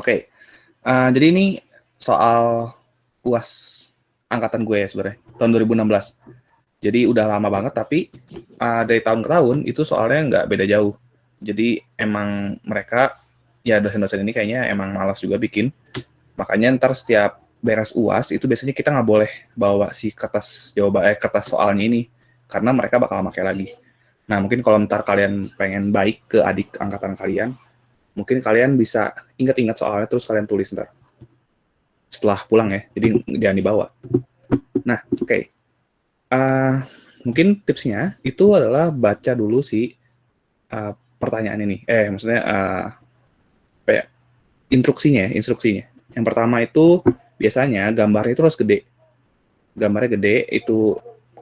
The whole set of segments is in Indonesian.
Oke, jadi ini soal UAS angkatan gue ya sebenarnya, tahun 2016. Jadi udah lama banget, tapi dari tahun ke tahun itu soalnya nggak beda jauh. Jadi emang mereka, ya dosen-dosen ini kayaknya emang malas juga bikin. Makanya ntar setiap beres UAS itu biasanya kita nggak boleh bawa si kertas soalnya ini, karena mereka bakal pakai lagi. Nah mungkin kalau ntar kalian pengen baik ke adik angkatan kalian, mungkin kalian bisa ingat-ingat soalnya terus kalian tulis ntar setelah pulang ya, jadi jangan dibawa. Nah, oke. Mungkin tipsnya itu adalah baca dulu si pertanyaan ini. Maksudnya apa ya, instruksinya. Yang pertama itu biasanya gambarnya itu harus gede. Gambarnya gede itu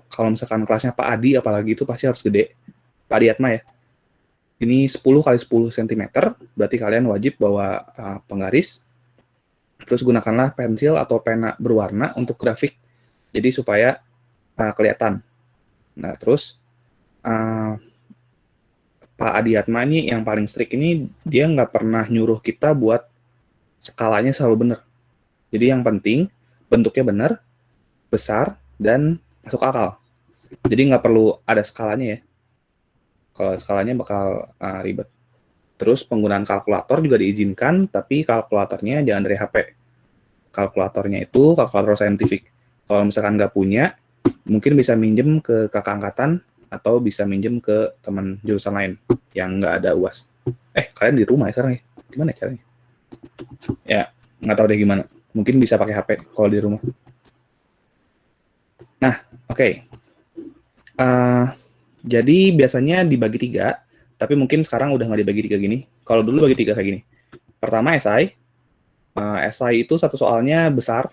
kalau misalkan kelasnya Pak Adi apalagi itu pasti harus gede. Pak Adi Atma ya. Ini 10 kali 10 cm, berarti kalian wajib bawa penggaris. Terus gunakanlah pensil atau pena berwarna untuk grafik. Jadi supaya kelihatan. Nah, terus Pak Adiatma ini yang paling strict ini, dia nggak pernah nyuruh kita buat skalanya selalu benar. Jadi yang penting bentuknya benar, besar, dan masuk akal. Jadi nggak perlu ada skalanya ya. Kalau skalanya bakal ribet. Terus penggunaan kalkulator juga diizinkan, tapi kalkulatornya jangan dari HP. Kalkulatornya itu kalkulator saintifik. Kalau misalkan nggak punya, mungkin bisa minjem ke kakak angkatan atau bisa minjem ke teman jurusan lain yang nggak ada UAS. Kalian di rumah ya sekarang ya? Gimana caranya? Ya, nggak tahu deh gimana. Mungkin bisa pakai HP kalau di rumah. Nah, oke. Jadi biasanya dibagi 3, tapi mungkin sekarang udah nggak dibagi 3 gini. Kalau dulu bagi 3 kayak gini. Pertama esai. Esai itu satu soalnya besar,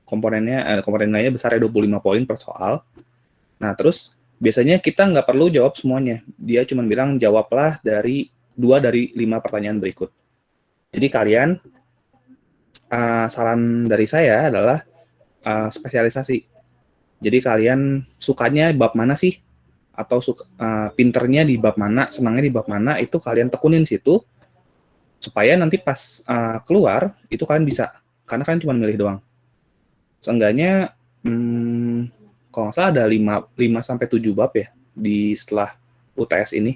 komponen nilainya besar ya, 25 poin per soal. Nah, terus biasanya kita nggak perlu jawab semuanya. Dia cuma bilang jawablah dari 2 dari 5 pertanyaan berikut. Jadi kalian, saran dari saya adalah spesialisasi. Jadi kalian sukanya bab mana sih? Atau pinternya di bab mana, senangnya di bab mana, itu kalian tekunin situ, supaya nanti pas keluar, itu kalian bisa. Karena kalian cuma milih doang. Seenggaknya, kalau nggak salah ada 5-7 bab ya di setelah UTS ini.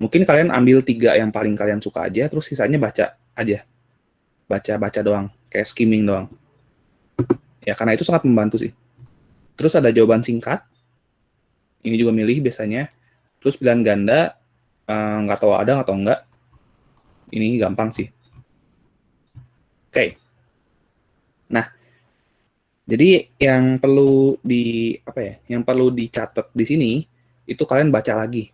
Mungkin kalian ambil 3 yang paling kalian suka aja, terus sisanya baca aja. Baca doang, kayak skimming doang. Ya, karena itu sangat membantu sih. Terus ada jawaban singkat. Ini juga milih biasanya. Terus pilihan ganda, nggak tahu ada atau enggak. Ini gampang sih. Oke. Nah, jadi yang perlu dicatat di sini itu kalian baca lagi.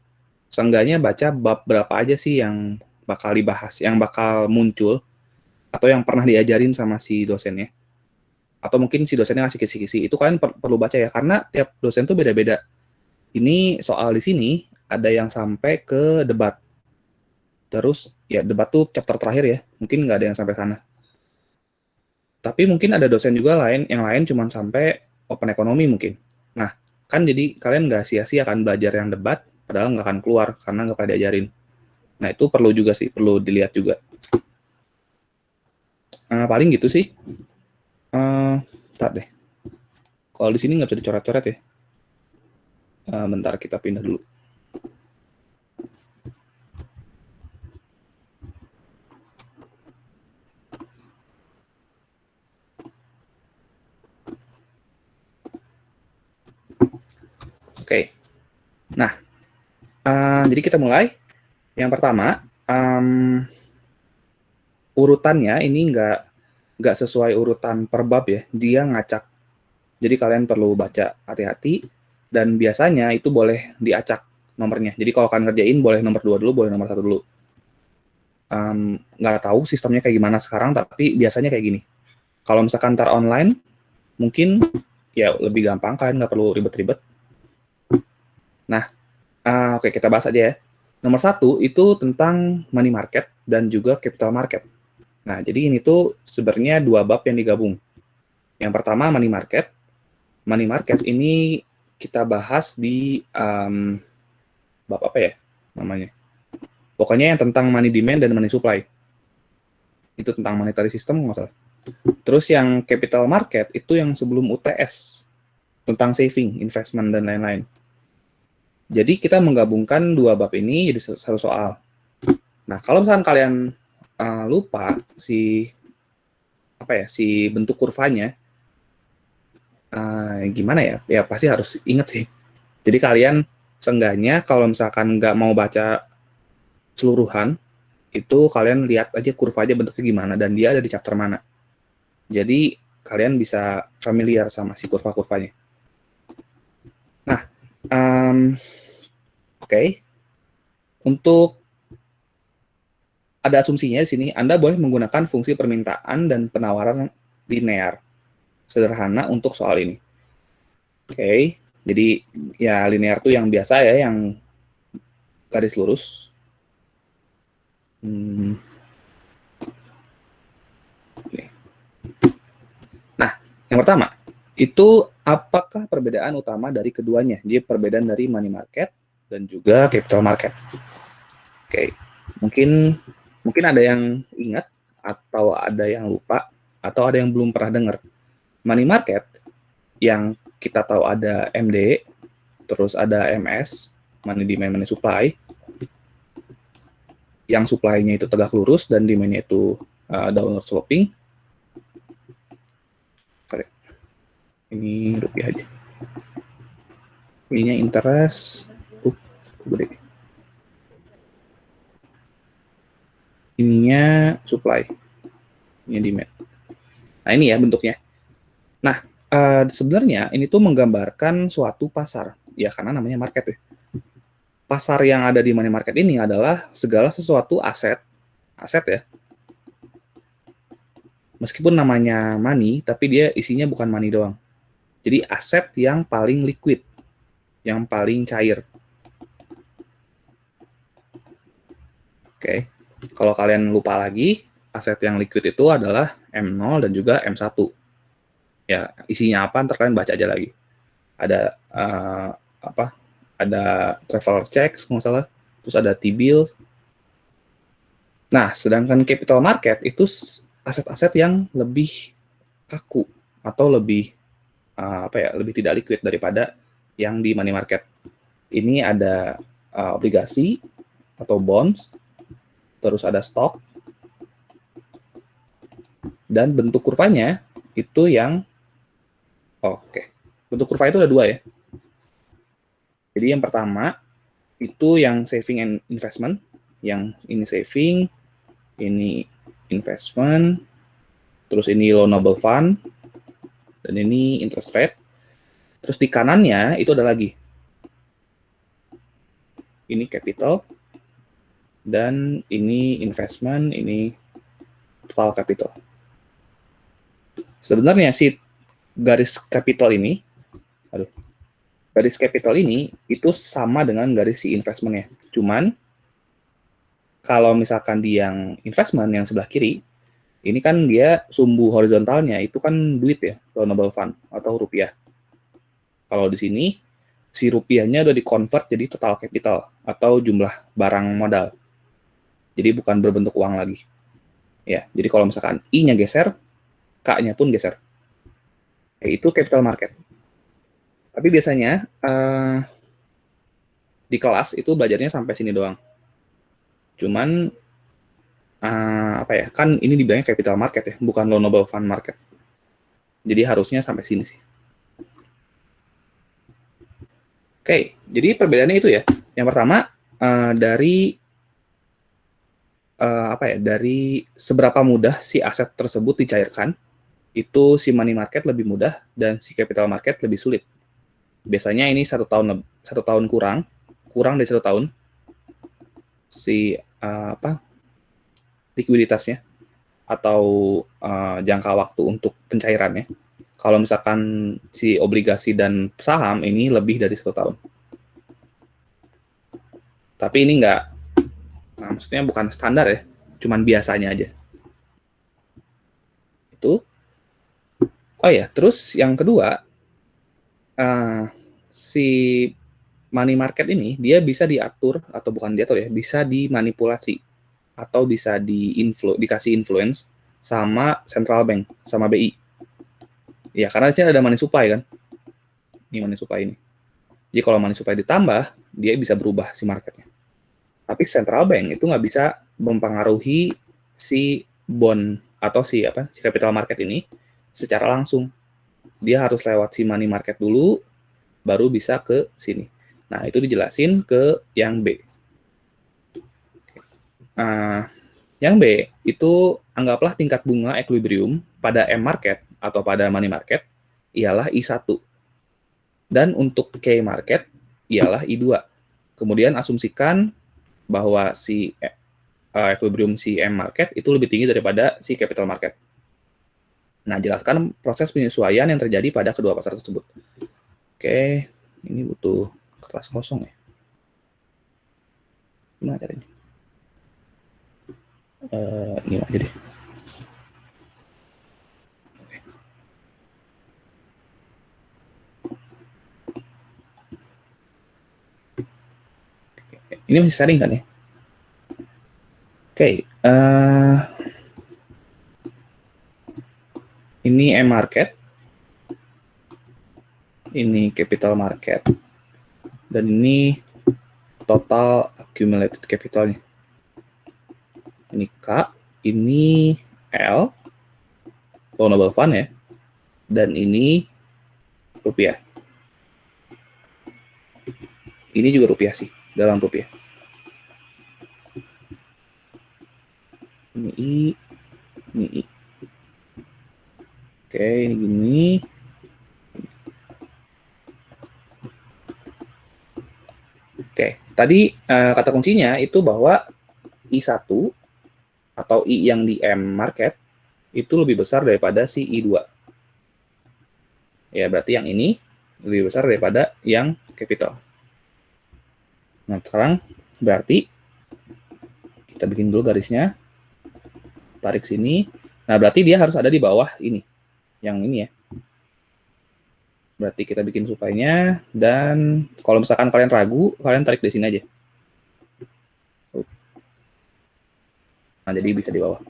Seenggaknya baca bab berapa aja sih yang bakal dibahas, yang bakal muncul, atau yang pernah diajarin sama si dosennya. Atau mungkin si dosennya ngasih kisi-kisi. Itu kalian perlu baca ya, karena tiap dosen tuh beda-beda. Ini soal di sini ada yang sampai ke debat. Terus ya debat tuh chapter terakhir ya, mungkin nggak ada yang sampai sana. Tapi mungkin ada dosen juga yang lain cuma sampai open ekonomi mungkin. Nah, kan jadi kalian nggak sia-sia kan belajar yang debat, padahal nggak akan keluar karena nggak pada diajarin. Nah, itu perlu juga sih, perlu dilihat juga. Paling gitu sih. Bentar deh. Kalau di sini nggak bisa dicoret-coret ya. Bentar, kita pindah dulu. Oke. Nah, jadi kita mulai. Yang pertama, urutannya ini nggak sesuai urutan per bab ya. Dia ngacak. Jadi kalian perlu baca hati-hati, dan biasanya itu boleh diacak nomornya. Jadi kalau kalian ngerjain, boleh nomor 2 dulu, boleh nomor 1 dulu. Nggak tahu sistemnya kayak gimana sekarang, tapi biasanya kayak gini. Kalau misalkan ntar online, mungkin ya lebih gampang, kalian nggak perlu ribet-ribet. Nah, oke, kita bahas aja ya. Nomor 1 itu tentang money market dan juga capital market. Nah, jadi ini tuh sebenarnya 2 bab yang digabung. Yang pertama money market. Money market ini kita bahas di bab apa ya namanya? Pokoknya yang tentang money demand dan money supply. Itu tentang monetary system nggak salah. Terus yang capital market itu yang sebelum UTS, tentang saving, investment, dan lain-lain. Jadi kita menggabungkan dua bab ini jadi satu soal. Nah, kalau misalkan kalian lupa si bentuk kurvanya, gimana ya? Ya pasti harus ingat sih. Jadi kalian seenggaknya kalau misalkan nggak mau baca seluruhan, itu kalian lihat aja kurvanya bentuknya gimana dan dia ada di chapter mana. Jadi kalian bisa familiar sama si kurva-kurvanya. Nah, oke. Untuk ada asumsinya di sini, Anda boleh menggunakan fungsi permintaan dan penawaran linear sederhana untuk soal ini. Oke, jadi ya linear tuh yang biasa ya, yang garis lurus. Nah, yang pertama, itu apakah perbedaan utama dari keduanya? Jadi perbedaan dari money market dan juga capital market. Oke, mungkin ada yang ingat atau ada yang lupa atau ada yang belum pernah dengar. Money market yang kita tahu ada MD, terus ada MS, money demand, money supply. Yang supply-nya itu tegak lurus dan demand-nya itu downward sloping. Ini rupiah aja. Ininya interest. Gede. Ininya supply. Ini demand. Nah, ini ya bentuknya. Nah, sebenarnya ini tuh menggambarkan suatu pasar. Ya, karena namanya market ya. Pasar yang ada di money market ini adalah segala sesuatu aset ya. Meskipun namanya money, tapi dia isinya bukan money doang. Jadi aset yang paling liquid, yang paling cair. Oke, kalau kalian lupa lagi, aset yang liquid itu adalah M0 dan juga M1. Ya, isinya apa, ntar kalian baca aja lagi. Ada ada travel checks, nggak salah, terus ada T-bill. Nah, sedangkan capital market itu aset-aset yang lebih kaku atau lebih lebih tidak liquid daripada yang di money market. Ini ada obligasi atau bonds, terus ada stok, dan bentuk kurvanya itu yang bentuk kurva itu ada dua ya. Jadi yang pertama itu yang saving and investment, yang ini saving, ini investment, terus ini loanable fund, dan ini interest rate. Terus di kanannya itu ada lagi. Ini capital, dan ini investment, ini total capital. Sebenarnya si garis capital ini, garis capital ini itu sama dengan garis si investmentnya. Cuman kalau misalkan di yang investment yang sebelah kiri, ini kan dia sumbu horizontalnya itu kan duit ya, loanable fund atau rupiah. Kalau di sini si rupiahnya udah di-convert jadi total capital atau jumlah barang modal. Jadi bukan berbentuk uang lagi. Ya, jadi kalau misalkan I-nya geser, K-nya pun geser. Itu capital market. Tapi biasanya di kelas itu belajarnya sampai sini doang. Cuman kan ini dibilangnya capital market ya, bukan loanable fund market. Jadi harusnya sampai sini sih. Oke, jadi perbedaannya itu ya. Yang pertama dari dari seberapa mudah si aset tersebut dicairkan, itu si money market lebih mudah dan si capital market lebih sulit. Biasanya ini 1 tahun kurang dari 1 tahun si likuiditasnya atau jangka waktu untuk pencairannya. Kalau misalkan si obligasi dan saham ini lebih dari 1 tahun. Tapi ini maksudnya bukan standar ya, cuman biasanya aja. Itu. Oh ya, terus yang kedua, si money market ini dia bisa diatur atau bukan diatur ya, bisa dimanipulasi atau bisa dikasih influence sama central bank, sama BI. Ya, karena di sini ada money supply kan. Ini money supply ini. Jadi kalau money supply ditambah, dia bisa berubah si marketnya. Tapi central bank itu nggak bisa mempengaruhi si bond atau si capital market ini secara langsung. Dia harus lewat si money market dulu, baru bisa ke sini. Nah, itu dijelasin ke yang B. Yang B, itu anggaplah tingkat bunga equilibrium pada M market atau pada money market ialah I1. Dan untuk K market ialah I2. Kemudian asumsikan bahwa si equilibrium si M market itu lebih tinggi daripada si capital market. Nah, jelaskan proses penyesuaian yang terjadi pada kedua pasar tersebut. Oke, ini butuh kertas kosong ya. Gimana caranya? Ini aja deh. Ini masih sharing kan ya? Oke, ini M market, ini capital market, dan ini total accumulated capitalnya. Ini K, ini L, loanable fund ya, dan ini rupiah. Ini juga rupiah sih, dalam rupiah. Ini I, ini I. Oke, ini gini. Oke, tadi kata kuncinya itu bahwa I1 atau I yang di M market itu lebih besar daripada si I2. Ya, berarti yang ini lebih besar daripada yang capital. Nah, sekarang berarti kita bikin dulu garisnya. Tarik sini. Nah, berarti dia harus ada di bawah ini. Yang ini ya. Berarti kita bikin supaya, dan kalau misalkan kalian ragu, kalian tarik di sini aja. Nah, jadi bisa di bawah.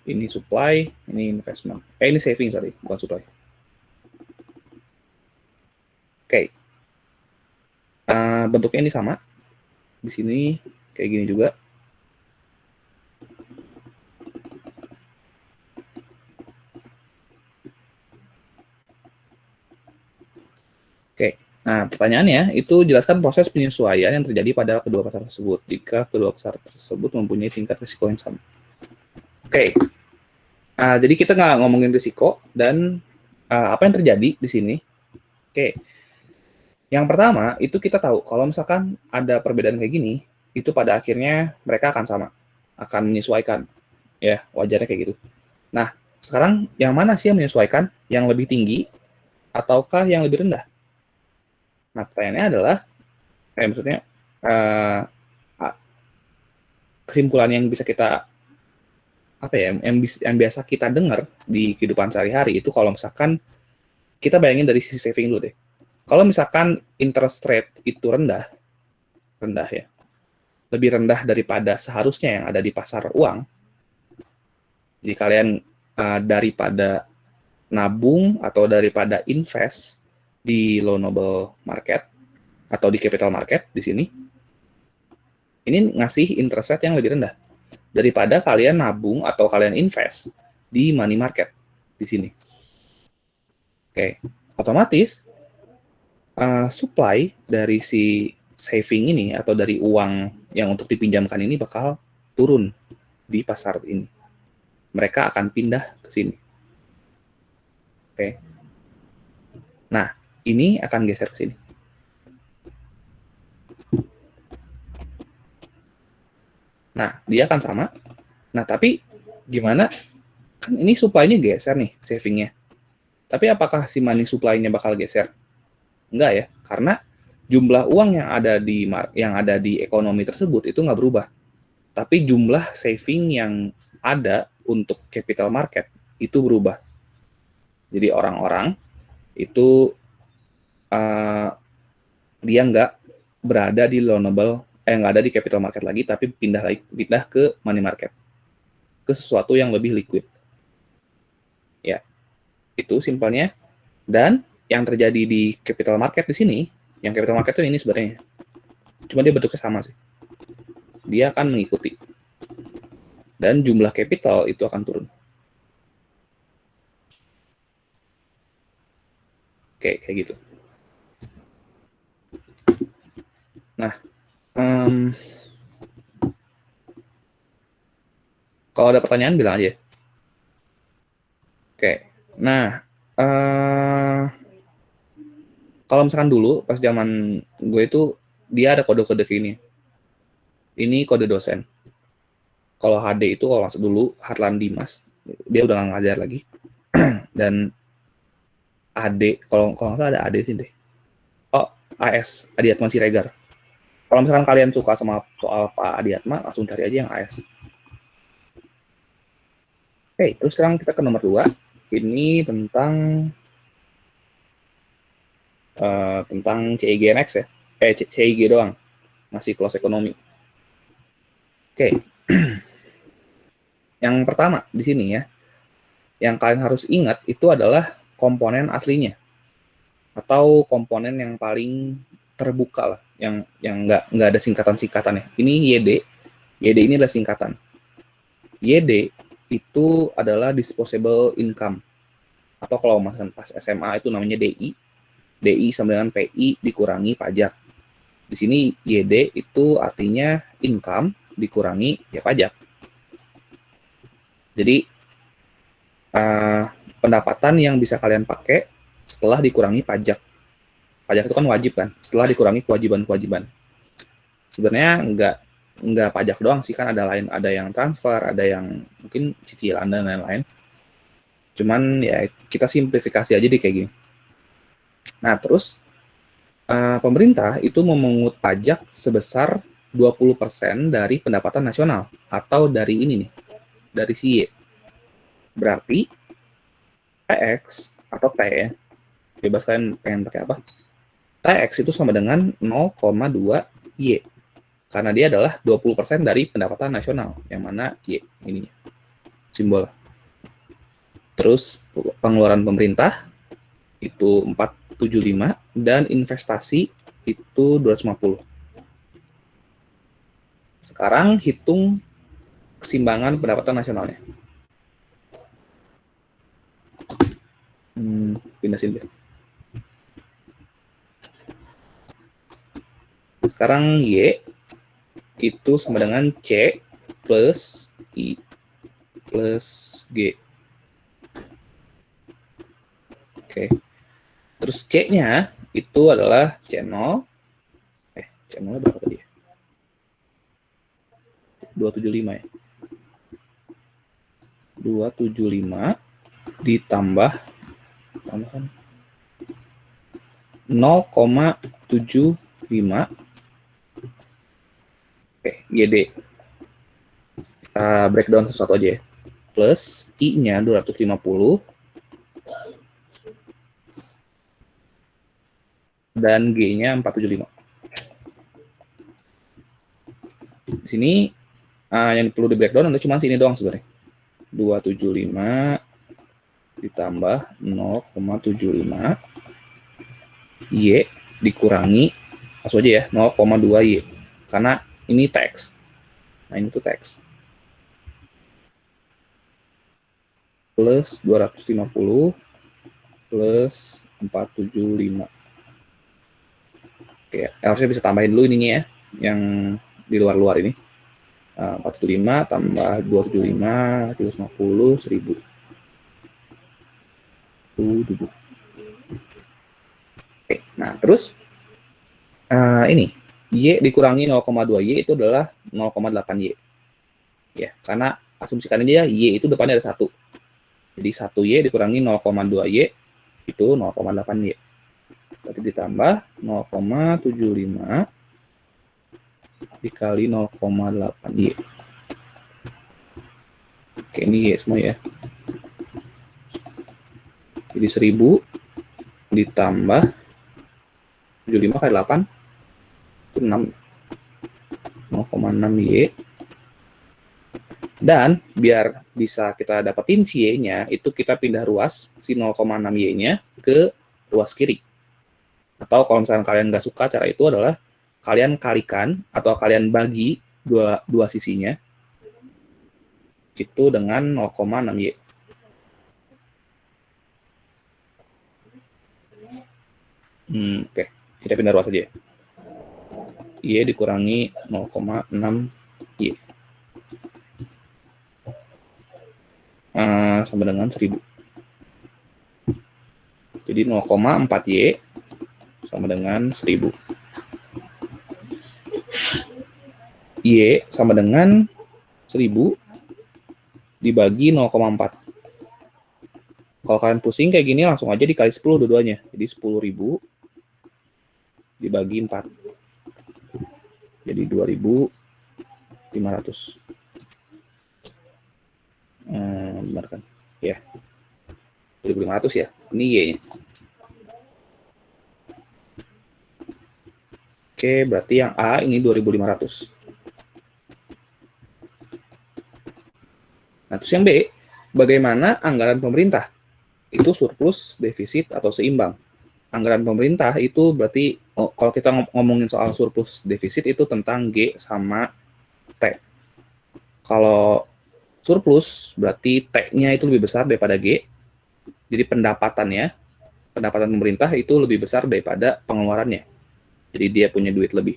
Ini supply, ini investment. Ini saving, sorry, bukan supply. Oke. Bentuknya ini sama. Di sini kayak gini juga. Oke. Nah, pertanyaannya itu jelaskan proses penyesuaian yang terjadi pada kedua pasar tersebut jika kedua pasar tersebut mempunyai tingkat risiko yang sama. Oke. Jadi kita nggak ngomongin risiko dan apa yang terjadi di sini. Oke. Yang pertama, itu kita tahu kalau misalkan ada perbedaan kayak gini, itu pada akhirnya mereka akan sama, akan menyesuaikan. Ya, wajarnya kayak gitu. Nah, sekarang yang mana sih yang menyesuaikan? Yang lebih tinggi ataukah yang lebih rendah? Nah, pertanyaannya adalah, maksudnya, kesimpulan yang bisa kita, yang biasa kita dengar di kehidupan sehari-hari itu kalau misalkan, kita bayangin dari sisi saving dulu deh. Kalau misalkan interest rate itu rendah ya, lebih rendah daripada seharusnya yang ada di pasar uang, jadi kalian daripada nabung atau daripada invest di loanable market atau di capital market di sini, ini ngasih interest rate yang lebih rendah daripada kalian nabung atau kalian invest di money market di sini. Oke, otomatis supply dari si saving ini atau dari uang yang untuk dipinjamkan ini bakal turun di pasar ini. Mereka akan pindah ke sini. Oke. Nah, ini akan geser ke sini. Nah, dia akan sama. Nah, tapi gimana? Kan ini supply-nya geser nih, saving-nya. Tapi apakah si money supply-nya bakal geser? Enggak ya, karena jumlah uang yang ada di ekonomi tersebut itu nggak berubah. Tapi jumlah saving yang ada untuk capital market itu berubah. Jadi orang-orang itu dia nggak berada di loanable, nggak ada di capital market lagi, tapi pindah ke money market, ke sesuatu yang lebih liquid. Ya, itu simpelnya. Dan yang terjadi di capital market di sini, yang capital market itu ini sebenarnya, cuma dia bentuknya sama sih. Dia akan mengikuti. Dan jumlah capital itu akan turun. Oke, kayak gitu. Nah, kalau ada pertanyaan bilang aja. Oke, nah kalau misalkan dulu pas zaman gue itu dia ada kode-kode kayak ini. Ini kode dosen. Kalau HD itu kalau masuk dulu Harlan Dimas, dia udah nggak ngajar lagi. Dan AD, kalau nggak salah ada AD sih deh. Oh, AS, Adiatma Siregar. Kalau misalkan kalian suka sama soal Pak Adiatma, langsung cari aja yang AS. Oke, terus sekarang kita ke nomor 2. Ini tentang CIGMX ya. CIG doang. Masih close ekonomi. Oke. Yang pertama di sini ya, yang kalian harus ingat itu adalah komponen aslinya atau komponen yang paling terbuka lah, yang nggak ada singkatan-singkatannya. Ini YD ini adalah singkatan. YD itu adalah disposable income, atau kalau pas SMA itu namanya DI sama dengan PI dikurangi pajak. Di sini YD itu artinya income dikurangi ya pajak. Jadi pendapatan yang bisa kalian pakai setelah dikurangi pajak. Pajak itu kan wajib kan, setelah dikurangi kewajiban-kewajiban. Sebenarnya nggak pajak doang sih, kan ada yang transfer, ada yang mungkin cicilan dan lain-lain. Cuman ya kita simplifikasi aja deh kayak gini. Nah, terus pemerintah itu memungut pajak sebesar 20% dari pendapatan nasional atau dari ini nih, dari si Y. Berarti TX atau T ya, bebas kalian pengen pakai apa. TX itu sama dengan 0,2 Y. Karena dia adalah 20% dari pendapatan nasional, yang mana Y ini simbol. Terus pengeluaran pemerintah itu 475 dan investasi itu 250. Sekarang hitung keseimbangan pendapatan nasionalnya. Pindah sini. Sekarang Y itu sama dengan C plus I plus G. Oke. Terus C-nya itu adalah C0. C0 berapa tadi ya? 275 ya. 275 ditambah 0,75. Oke, YD. Kita breakdown sesuatu aja ya. Plus I-nya 250 dan G-nya 475. Di sini yang perlu di breakdown itu cuma sini doang sebenarnya. 275 ditambah 0,75 Y dikurangi langsung aja ya 0,2 Y, karena ini tax. Nah, ini tuh tax. Plus 250 plus 475. Oke, harusnya bisa tambahin dulu ininya ya, yang di luar-luar ini. 475 tambah 275, 350, 1000. Oke, nah terus ini Y dikurangi 0,2 Y itu adalah 0,8 Y. Ya, karena asumsikan aja Y itu depannya ada 1. Jadi 1 Y dikurangi 0,2 Y itu 0,8 Y. Berarti ditambah 0,75 dikali 0,8 Y. Oke, ini Y semua ya. Jadi 1000 ditambah 75 kali 8 itu 0,6Y. Dan biar bisa kita dapetin si Y-nya, itu kita pindah ruas si 0,6Y-nya ke ruas kiri. Atau kalau misalnya kalian nggak suka cara itu adalah kalian kalikan atau kalian bagi dua sisinya itu dengan 0,6Y. Oke. Kita pindah ruas aja ya. Y dikurangi 0,6Y. Sama dengan 1000. Jadi 0,4Y sama dengan 1000. Y sama dengan 1000 dibagi 0,4. Kalau kalian pusing kayak gini, langsung aja dikali 10 dua-duanya. Jadi 10.000 dibagi 4. Jadi 2.500. Benar kan? Ya. 2.500 ya. Ini Y-nya. Oke, berarti yang A ini 2.500. Nah, terus yang B, bagaimana anggaran pemerintah? Itu surplus, defisit, atau seimbang. Anggaran pemerintah itu berarti, kalau kita ngomongin soal surplus defisit itu tentang G sama T. Kalau surplus berarti T-nya itu lebih besar daripada G, jadi pendapatan pemerintah itu lebih besar daripada pengeluarannya. Jadi dia punya duit lebih.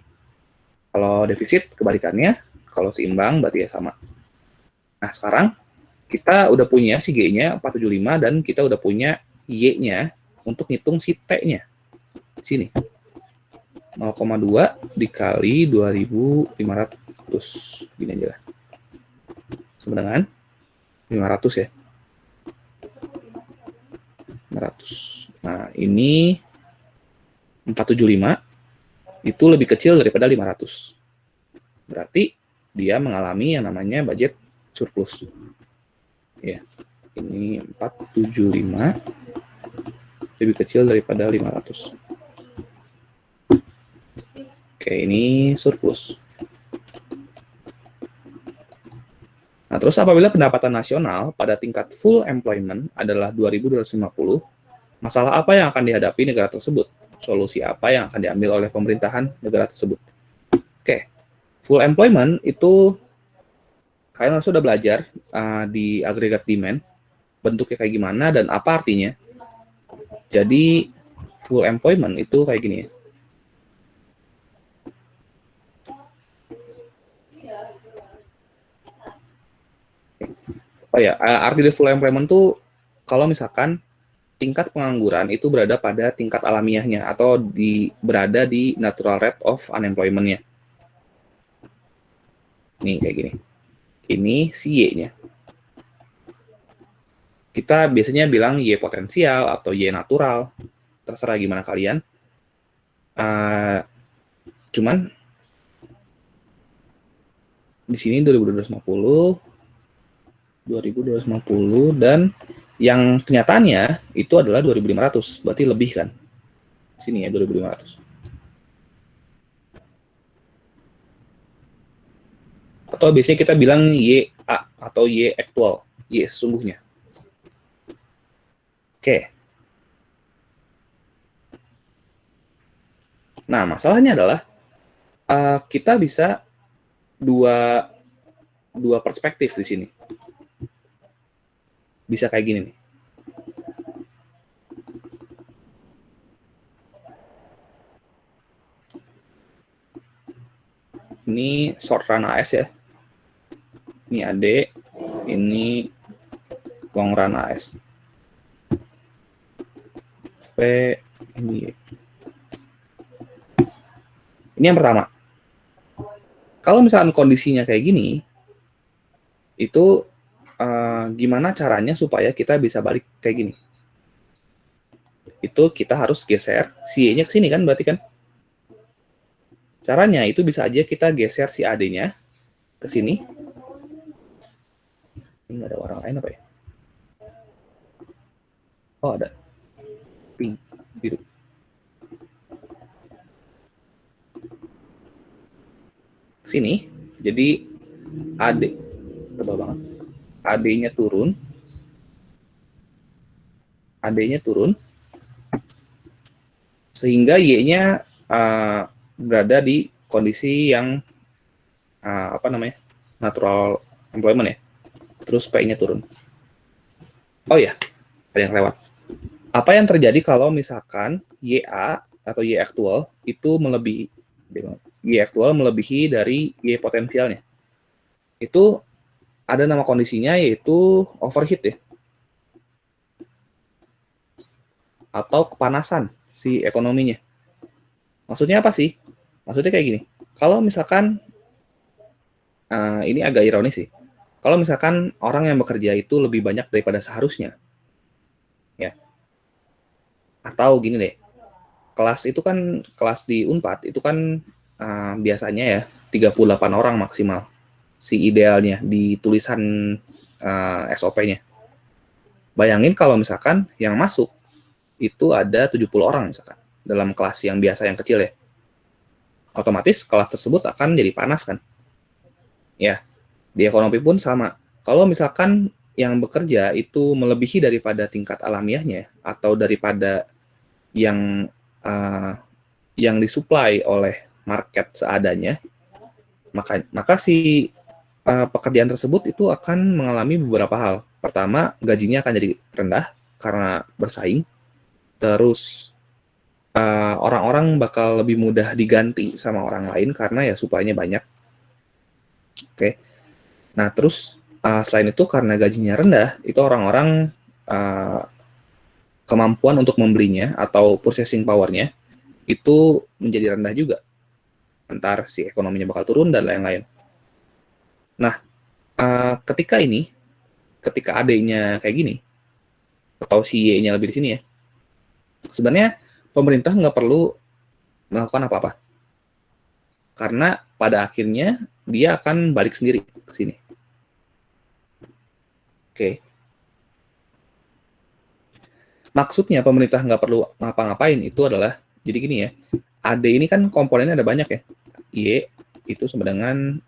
Kalau defisit kebalikannya, kalau seimbang berarti ya sama. Nah sekarang kita udah punya si G-nya 475 dan kita udah punya Y-nya untuk ngitung si T-nya. Sini. 0,2 dikali 2.500. Gini aja lah. Sama dengan 500 ya. 500. Nah, ini 475 itu lebih kecil daripada 500. Berarti dia mengalami yang namanya budget surplus. Ya. Ini 475 lebih kecil daripada 500. Oke, ini surplus. Nah, terus apabila pendapatan nasional pada tingkat full employment adalah 2.250, masalah apa yang akan dihadapi negara tersebut? Solusi apa yang akan diambil oleh pemerintahan negara tersebut? Oke, full employment itu kalian harus sudah belajar di aggregate demand, bentuknya kayak gimana dan apa artinya. Jadi full employment itu kayak gini ya. Oh ya, arti dari full employment tuh kalau misalkan tingkat pengangguran itu berada pada tingkat alamiahnya atau berada di natural rate of unemployment-nya. Nih kayak gini. Ini si Y-nya. Kita biasanya bilang Y potensial atau Y natural. Terserah gimana kalian. Cuman di sini 2250, 2250 dan yang kenyataannya itu adalah 2.500, berarti lebih kan? Sini ya 2.500. Atau biasanya kita bilang YA atau Y actual, Y sesungguhnya. Oke. Nah, masalahnya adalah kita bisa dua perspektif di sini. Bisa kayak gini nih. Ini short run AS ya. Ini AD, ini long run AS. P, ini. Ini yang pertama. Kalau misalkan kondisinya kayak gini, itu gimana caranya supaya kita bisa balik kayak gini? Itu kita harus geser si Y-nya ke sini kan berarti kan? Caranya itu bisa aja kita geser si AD-nya ke sini. Ini nggak ada orang lain apa ya? Oh ada. Pink, biru. sini. Jadi AD tebal banget. AD-nya turun sehingga Y-nya berada di kondisi yang natural employment ya. Terus P-nya turun. Oh ya, ada yang lewat. Apa yang terjadi kalau misalkan YA atau Y actual itu melebihi dari Y potensialnya? Itu ada nama kondisinya yaitu overheat ya. Atau kepanasan si ekonominya. Maksudnya apa sih? Maksudnya kayak gini. Kalau misalkan ini agak ironis sih. Kalau misalkan orang yang bekerja itu lebih banyak daripada seharusnya, ya. Atau gini deh, kelas di Unpad itu kan biasanya ya 38 orang maksimal si idealnya di tulisan SOP-nya. Bayangin kalau misalkan yang masuk itu ada 70 orang misalkan dalam kelas yang biasa yang kecil ya. Otomatis kelas tersebut akan jadi panas kan. Ya, di ekonomi pun sama. Kalau misalkan yang bekerja itu melebihi daripada tingkat alamiahnya atau daripada yang disuplai oleh market seadanya, maka si pekerjaan tersebut itu akan mengalami beberapa hal. Pertama, gajinya akan jadi rendah karena bersaing. Terus orang-orang bakal lebih mudah diganti sama orang lain karena ya supply-nya banyak. Oke. Nah, terus selain itu karena gajinya rendah, itu orang-orang kemampuan untuk membelinya atau purchasing power-nya itu menjadi rendah juga. Entar si ekonominya bakal turun dan lain-lain. Nah, ketika AD-nya kayak gini, atau si Y-nya lebih di sini ya, sebenarnya pemerintah nggak perlu melakukan apa-apa. Karena pada akhirnya dia akan balik sendiri ke sini. Oke. Maksudnya pemerintah nggak perlu ngapa-ngapain itu adalah, jadi gini ya, AD ini kan komponennya ada banyak ya. Y itu sama dengan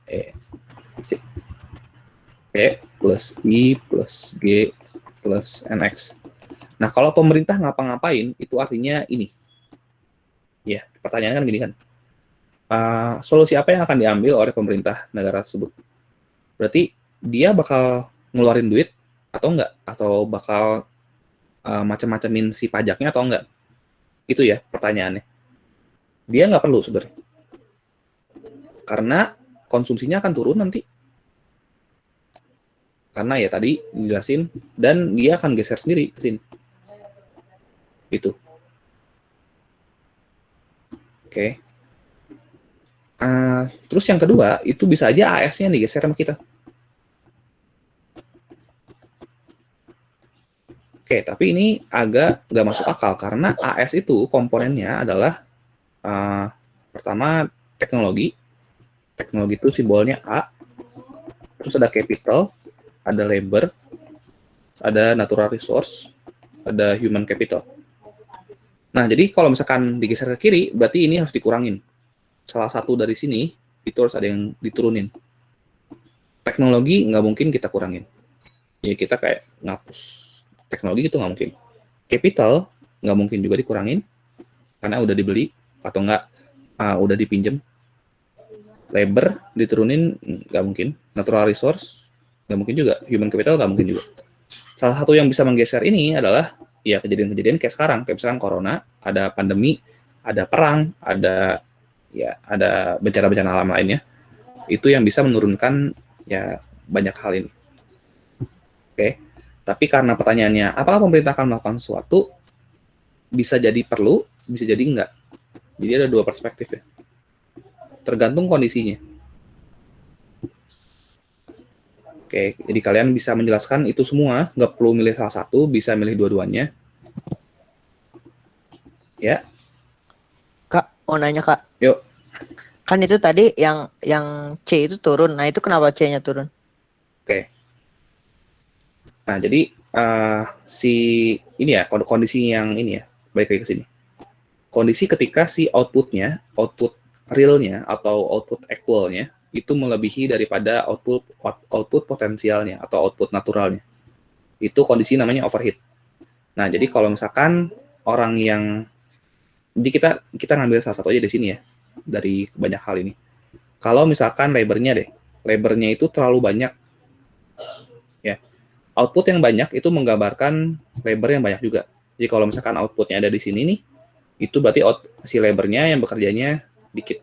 P plus I plus G plus NX. Nah, kalau pemerintah ngapa-ngapain, itu artinya ini. Ya, pertanyaannya kan gini kan. Solusi apa yang akan diambil oleh pemerintah negara tersebut? Berarti dia bakal ngeluarin duit atau enggak? Atau bakal macam-macamin si pajaknya atau enggak? Itu ya pertanyaannya. Dia nggak perlu sebenarnya. Karena konsumsinya akan turun nanti. Karena ya tadi dijelasin, dan dia akan geser sendiri ke sini. Itu. Oke. Terus yang kedua, itu bisa aja AS-nya digeser sama kita. Oke, tapi ini agak nggak masuk akal karena AS itu komponennya adalah pertama teknologi. Teknologi itu simbolnya A. Terus ada capital, ada labor, ada natural resource, ada human capital. Nah, jadi kalau misalkan digeser ke kiri, berarti ini harus dikurangin. Salah satu dari sini, itu harus ada yang diturunin. Teknologi nggak mungkin kita kurangin. Ya, kita kayak ngapus teknologi itu nggak mungkin. Capital nggak mungkin juga dikurangin, karena udah dibeli, atau nggak udah dipinjem. Labor diturunin nggak mungkin. Natural resource nggak mungkin juga. Human capital nggak mungkin juga. Salah satu yang bisa menggeser ini adalah ya kejadian-kejadian kayak sekarang, kayak misalkan corona, ada pandemi, ada perang, ada bencana-bencana alam lainnya. Itu yang bisa menurunkan ya banyak hal ini. Oke. Tapi karena pertanyaannya, apakah pemerintah akan melakukan sesuatu? Bisa jadi perlu, bisa jadi enggak. Jadi ada dua perspektif ya. Tergantung kondisinya. Oke, jadi kalian bisa menjelaskan itu semua, nggak perlu milih salah satu, bisa milih dua-duanya. Ya. Kak, mau nanya Kak. Yuk. Kan itu tadi yang C itu turun. Nah, itu kenapa C-nya turun? Oke. Nah, jadi si ini ya, kondisi yang ini ya, balik lagi ke sini. Kondisi ketika si output realnya atau output actualnya itu melebihi daripada output potensialnya atau output naturalnya. Itu kondisi namanya overheat. Nah, jadi kalau misalkan orang yang, jadi kita ngambil salah satu aja di sini ya, dari banyak hal ini. Kalau misalkan labornya itu terlalu banyak, ya, output yang banyak itu menggambarkan labor yang banyak juga. Jadi kalau misalkan outputnya ada di sini nih, itu berarti si labornya yang bekerjanya dikit.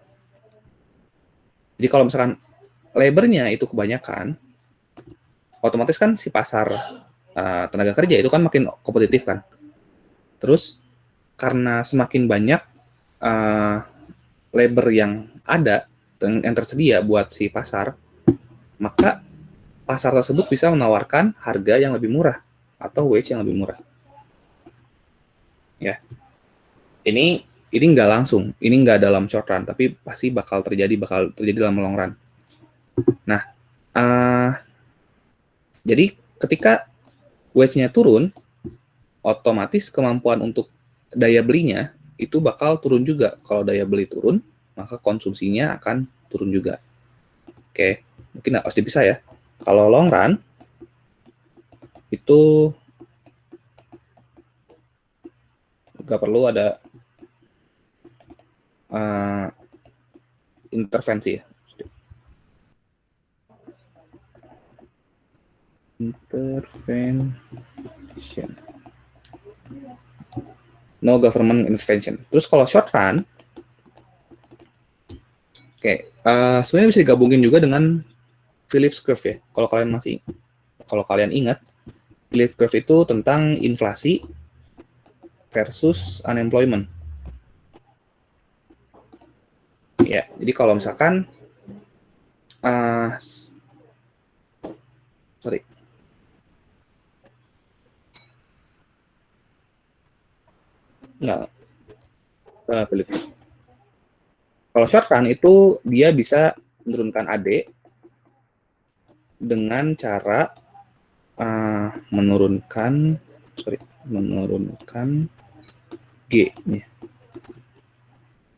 Jadi kalau misalkan labornya itu kebanyakan, otomatis kan si pasar tenaga kerja itu kan makin kompetitif kan. Terus karena semakin banyak labor yang ada, yang tersedia buat si pasar, maka pasar tersebut bisa menawarkan harga yang lebih murah atau wage yang lebih murah. Ya, ini nggak langsung, ini nggak dalam short run, tapi pasti bakal terjadi dalam long run. Nah, jadi ketika wage-nya turun, otomatis kemampuan untuk daya belinya itu bakal turun juga. Kalau daya beli turun, maka konsumsinya akan turun juga. Oke, mungkin harus dipisah ya. Kalau long run, itu nggak perlu ada intervensi ya. Intervention. No government intervention. Terus kalau short run, sebenarnya bisa digabungin juga dengan Phillips curve ya. Kalau kalian ingat, Phillips curve itu tentang inflasi versus unemployment. Ya, jadi kalau misalkan kalau short run itu dia bisa menurunkan AD dengan cara menurunkan G nih.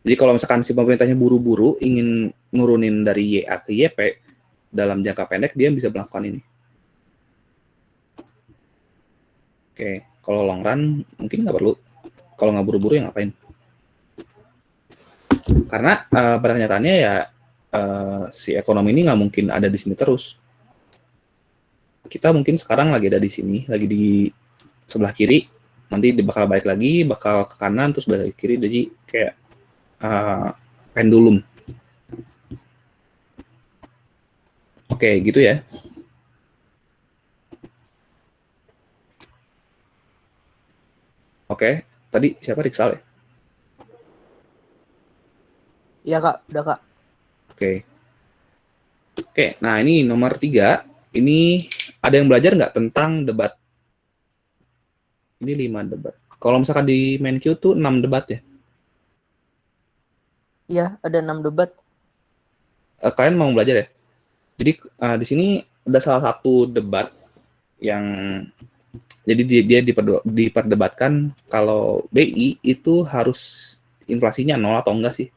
Jadi kalau misalkan si pemerintahnya buru-buru ingin nurunin dari YA ke YP dalam jangka pendek, dia bisa melakukan ini. Oke, kalau long run mungkin nggak perlu. Kalau nggak buru-buru ya ngapain? Karena pada kenyataannya ya si ekonomi ini nggak mungkin ada di sini terus. Kita mungkin sekarang lagi ada di sini, lagi di sebelah kiri, nanti bakal balik lagi, bakal ke kanan, terus balik ke kiri, jadi kayak pendulum. Oke, gitu ya. Oke, tadi siapa Riksal ya? Iya kak, udah kak. Oke, nah ini nomor 3. Ini ada yang belajar nggak tentang debat? Ini 5 debat. Kalau misalkan di MenQ tuh 6 debat ya? Iya, ada 6 debat. Kalian mau belajar ya? Jadi di sini ada salah satu debat yang jadi dia diperdebatkan kalau BI itu harus inflasinya 0 atau enggak sih?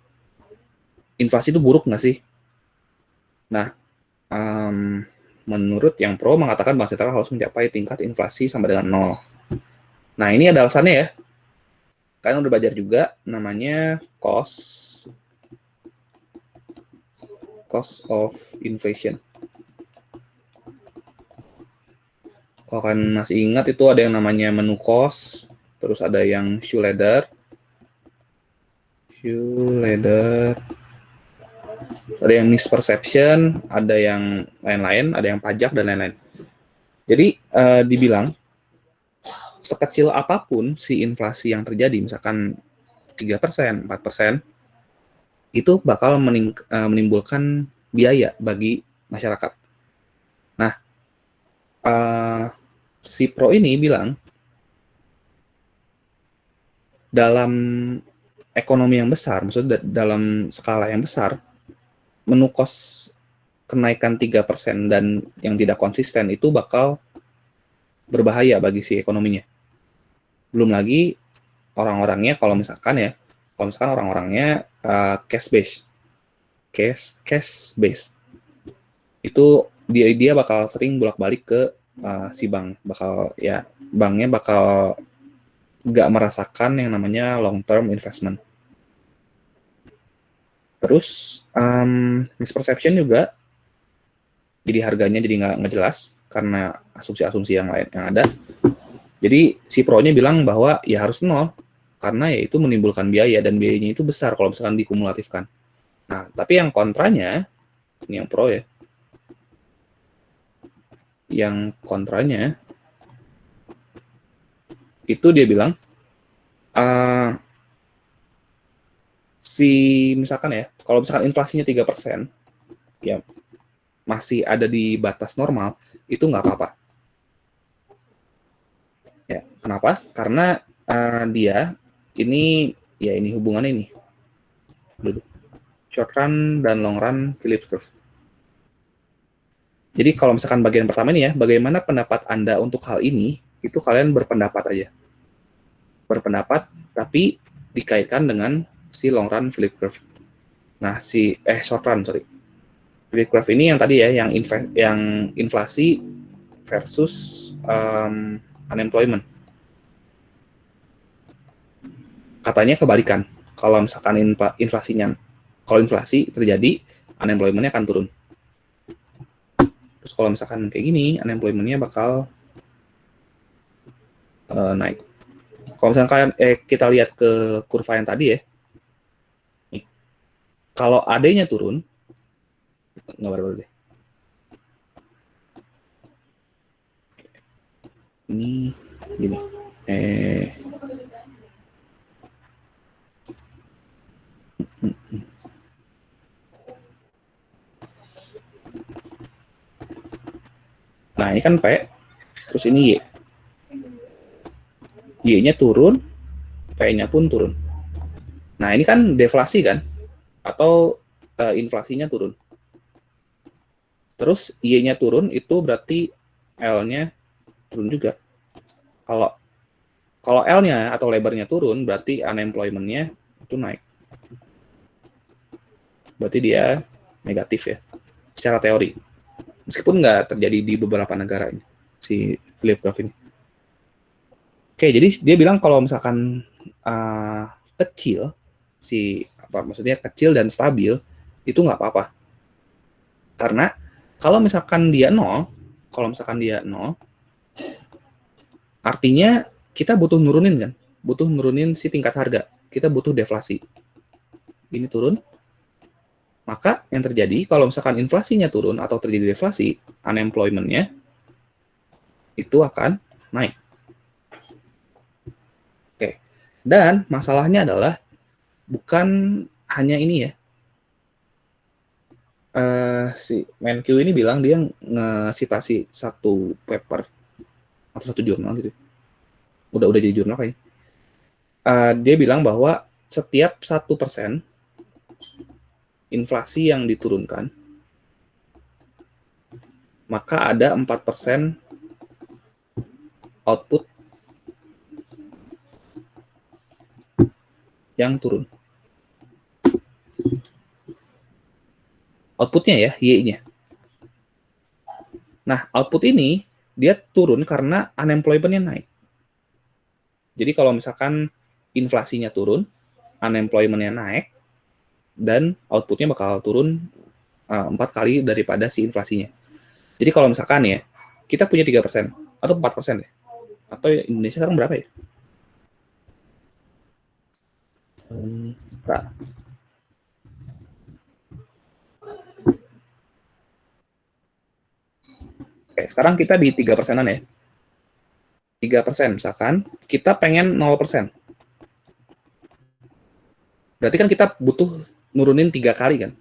Inflasi itu buruk nggak sih? Nah, menurut yang pro mengatakan Bank Sentral harus mencapai tingkat inflasi sama dengan 0. Nah, ini ada alasannya ya. Kalian udah belajar juga, namanya cost of inflation. Kalau kalian masih ingat itu ada yang namanya menu cost, terus ada yang Shue-Leder, ada yang misperception, ada yang lain-lain, ada yang pajak dan lain-lain. Jadi dibilang sekecil apapun si inflasi yang terjadi, misalkan 3%, 4%, itu bakal menimbulkan biaya bagi masyarakat. Nah, si pro ini bilang dalam ekonomi yang besar, maksudnya dalam skala yang besar, menu cost kenaikan 3% dan yang tidak konsisten itu bakal berbahaya bagi si ekonominya. Belum lagi orang-orangnya kalau misalkan orang-orangnya cash based. itu dia bakal sering bolak-balik ke si bank, banknya bakal nggak merasakan yang namanya long term investment. Terus misperception juga, jadi harganya jadi nggak jelas karena asumsi-asumsi yang lain yang ada. Jadi si pro-nya bilang bahwa ya harus nol karena ya itu menimbulkan biaya dan biayanya itu besar kalau misalkan dikumulatifkan. Nah, tapi yang kontranya, ini yang pro ya. Yang kontranya itu dia bilang misalkan ya, kalau misalkan inflasinya 3%, ya masih ada di batas normal, itu nggak apa-apa. Ya, kenapa? Karena dia ini hubungannya ini. Short run dan long run Phillips curve. Jadi kalau misalkan bagian pertama ini ya, bagaimana pendapat Anda untuk hal ini, itu kalian berpendapat aja. Berpendapat, tapi dikaitkan dengan si long run Phillips curve. Nah, short run, sorry. Phillips curve ini yang tadi ya, yang inflasi versus unemployment. Katanya kebalikan. Kalau misalkan kalau inflasi terjadi, unemployment-nya akan turun. Terus kalau misalkan kayak gini, unemployment-nya bakal naik. Kalau misalkan kita lihat ke kurva yang tadi ya, nih, kalau AD-nya turun, nggak baru deh. Ini gini. Nah, ini kan P, terus ini Y. Y-nya turun, P-nya pun turun. Nah, ini kan deflasi kan? Atau inflasinya turun. Terus Y-nya turun, itu berarti L-nya turun juga. Kalau L-nya atau lebarnya turun, berarti unemployment-nya itu naik. Berarti dia negatif ya, secara teori. Meskipun nggak terjadi di beberapa negara ini, si Phillips curve ini. Oke, jadi dia bilang kalau misalkan kecil, maksudnya kecil dan stabil, itu nggak apa-apa. Karena kalau misalkan dia nol, artinya kita butuh nurunin si tingkat harga. Kita butuh deflasi. Ini turun, maka yang terjadi kalau misalkan inflasinya turun atau terjadi deflasi, unemployment-nya itu akan naik. Oke. Dan masalahnya adalah bukan hanya ini ya. Si Menkyu ini bilang dia nge-citasi satu paper atau satu jurnal gitu. Udah jadi jurnal kayaknya. Dia bilang bahwa setiap 1% inflasi yang diturunkan, maka ada 4% output yang turun. Outputnya ya, Y-nya. Nah, output ini dia turun karena unemployment-nya naik. Jadi kalau misalkan inflasinya turun, unemployment-nya naik, dan outputnya bakal turun 4 kali daripada si inflasinya. Jadi kalau misalkan ya, kita punya 3% atau 4% ya, atau Indonesia sekarang berapa ya? Oke, sekarang kita di 3%-an ya. 3% misalkan, kita pengen 0%. Berarti kan kita butuh nurunin 3 kali kan.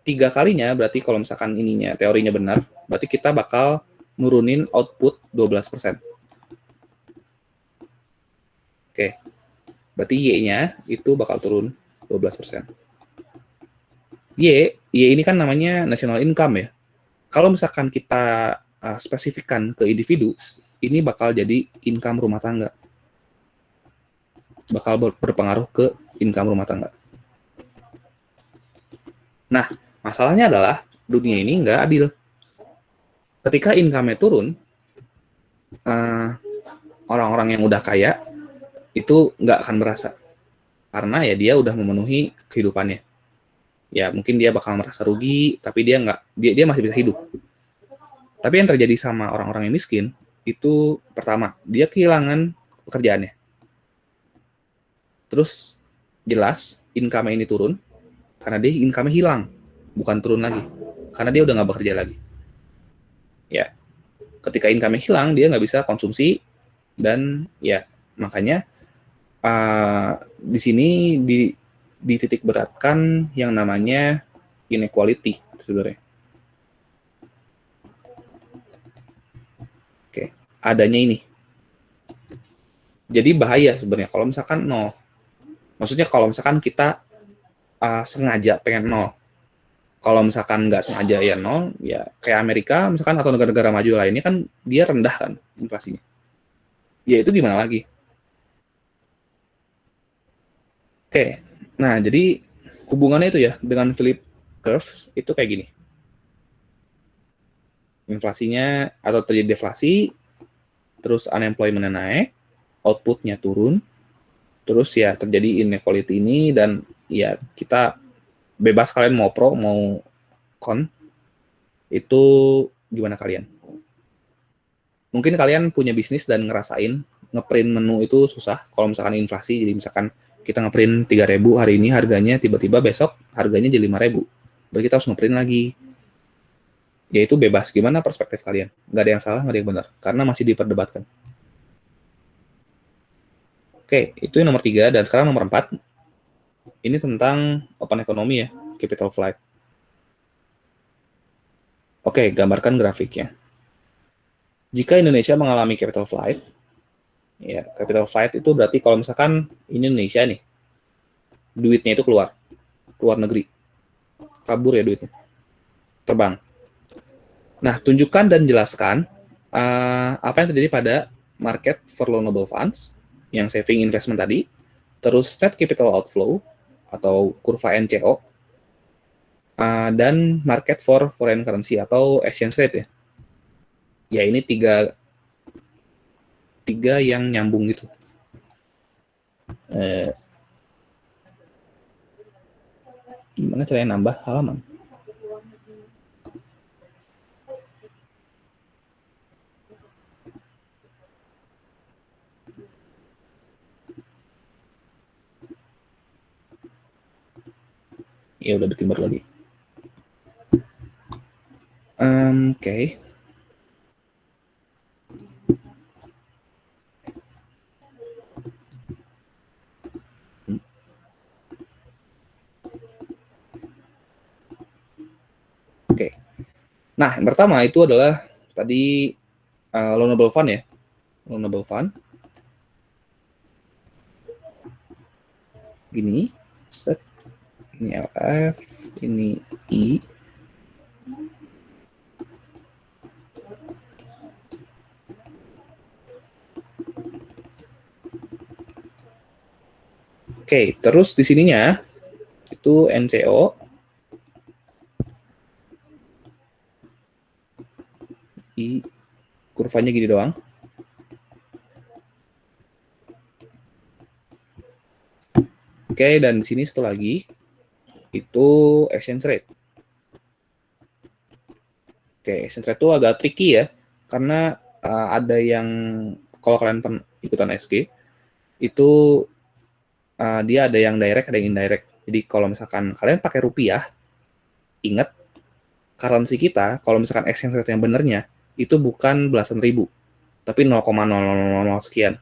3 kalinya berarti kalau misalkan teorinya benar, berarti kita bakal nurunin output 12%. Oke. Berarti Y-nya itu bakal turun 12%. Y ini kan namanya national income ya. Kalau misalkan kita spesifikkan ke individu, ini bakal jadi income rumah tangga. Bakal berpengaruh ke income rumah tangga. Nah, masalahnya adalah dunia ini nggak adil. Ketika income-nya turun, orang-orang yang udah kaya itu nggak akan merasa, karena ya dia udah memenuhi kehidupannya. Ya mungkin dia bakal merasa rugi, tapi dia masih bisa hidup. Tapi yang terjadi sama orang-orang yang miskin itu, pertama, dia kehilangan pekerjaannya. Terus jelas income ini turun karena dia income hilang, bukan turun lagi, karena dia udah nggak bekerja lagi. Ya, ketika income hilang, dia nggak bisa konsumsi, dan ya makanya di sini dititik beratkan yang namanya inequality sebenarnya. Oke, adanya ini. Jadi bahaya sebenarnya kalau misalkan nol. Maksudnya kalau misalkan kita sengaja pengen nol. Kalau misalkan nggak sengaja ya nol, ya kayak Amerika misalkan atau negara-negara maju lainnya kan dia rendah kan inflasinya. Ya itu gimana lagi? Oke, nah jadi hubungannya itu ya dengan Philip curve itu kayak gini. Inflasinya atau terjadi deflasi, terus unemployment naik, outputnya turun, terus ya terjadi inequality ini, dan ya kita bebas kalian mau pro mau con. Itu gimana kalian? Mungkin kalian punya bisnis dan ngerasain ngeprint menu itu susah kalau misalkan inflasi. Jadi misalkan kita ngeprint 3.000 hari ini, harganya tiba-tiba besok harganya jadi 5.000. Berarti kita harus ngeprint lagi. Ya itu bebas, gimana perspektif kalian? Nggak ada yang salah, nggak ada yang benar, karena masih diperdebatkan. Oke, itu yang nomor 3, dan sekarang nomor 4. Ini tentang open economy ya, capital flight. Oke, gambarkan grafiknya. Jika Indonesia mengalami capital flight, ya capital flight itu berarti kalau misalkan ini Indonesia nih, duitnya itu keluar negeri, kabur ya duitnya, terbang. Nah, tunjukkan dan jelaskan apa yang terjadi pada market for loanable funds, yang saving investment tadi, terus net capital outflow atau kurva NCO, dan market for foreign currency atau exchange rate ya. Ya ini tiga yang nyambung gitu. Gimana caranya nambah halaman? Ya udah bikin baru lagi. Oke. Oke. Nah, yang pertama itu adalah tadi loanable fund ya. Loanable fund. Gini, set. Ini LF, ini I. Oke, terus di sininya itu NCO. I, kurvanya gini doang. Oke, dan di sini satu lagi itu exchange rate. Oke, exchange rate itu agak tricky ya, karena ada yang kalau kalian ikutan SG itu dia ada yang direct, ada yang indirect. Jadi kalau misalkan kalian pakai rupiah, ingat currency kita kalau misalkan exchange rate yang benernya itu bukan belasan ribu, tapi 0,000 sekian.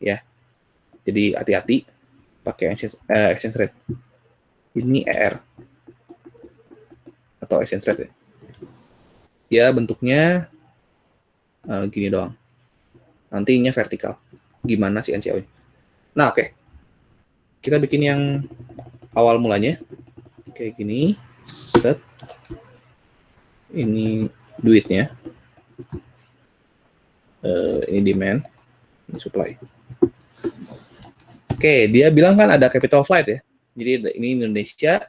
Ya. Jadi hati-hati pakai exchange rate. Ini ER atau exchange rate ya. Ya bentuknya gini doang. Nantinya vertikal. Gimana sih NCO-nya? Nah, oke. Kita bikin yang awal mulanya. Kayak gini. Set. Ini duitnya. Ini demand. Ini supply. Oke, dia bilang kan ada capital flight ya. Jadi ini Indonesia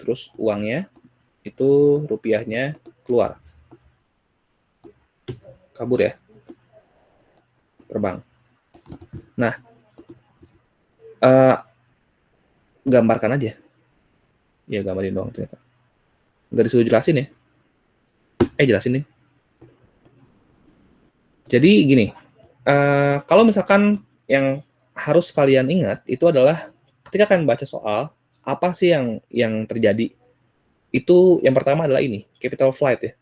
terus uangnya itu rupiahnya keluar, kabur ya, terbang. Nah, gambarkan aja. Ya gambarin doang ternyata. Nggak disuruh jelasin ya? Jelasin nih. Jadi gini, kalau misalkan yang harus kalian ingat itu adalah ketika kalian baca soal, apa sih yang terjadi? Itu yang pertama adalah ini, capital flight ya.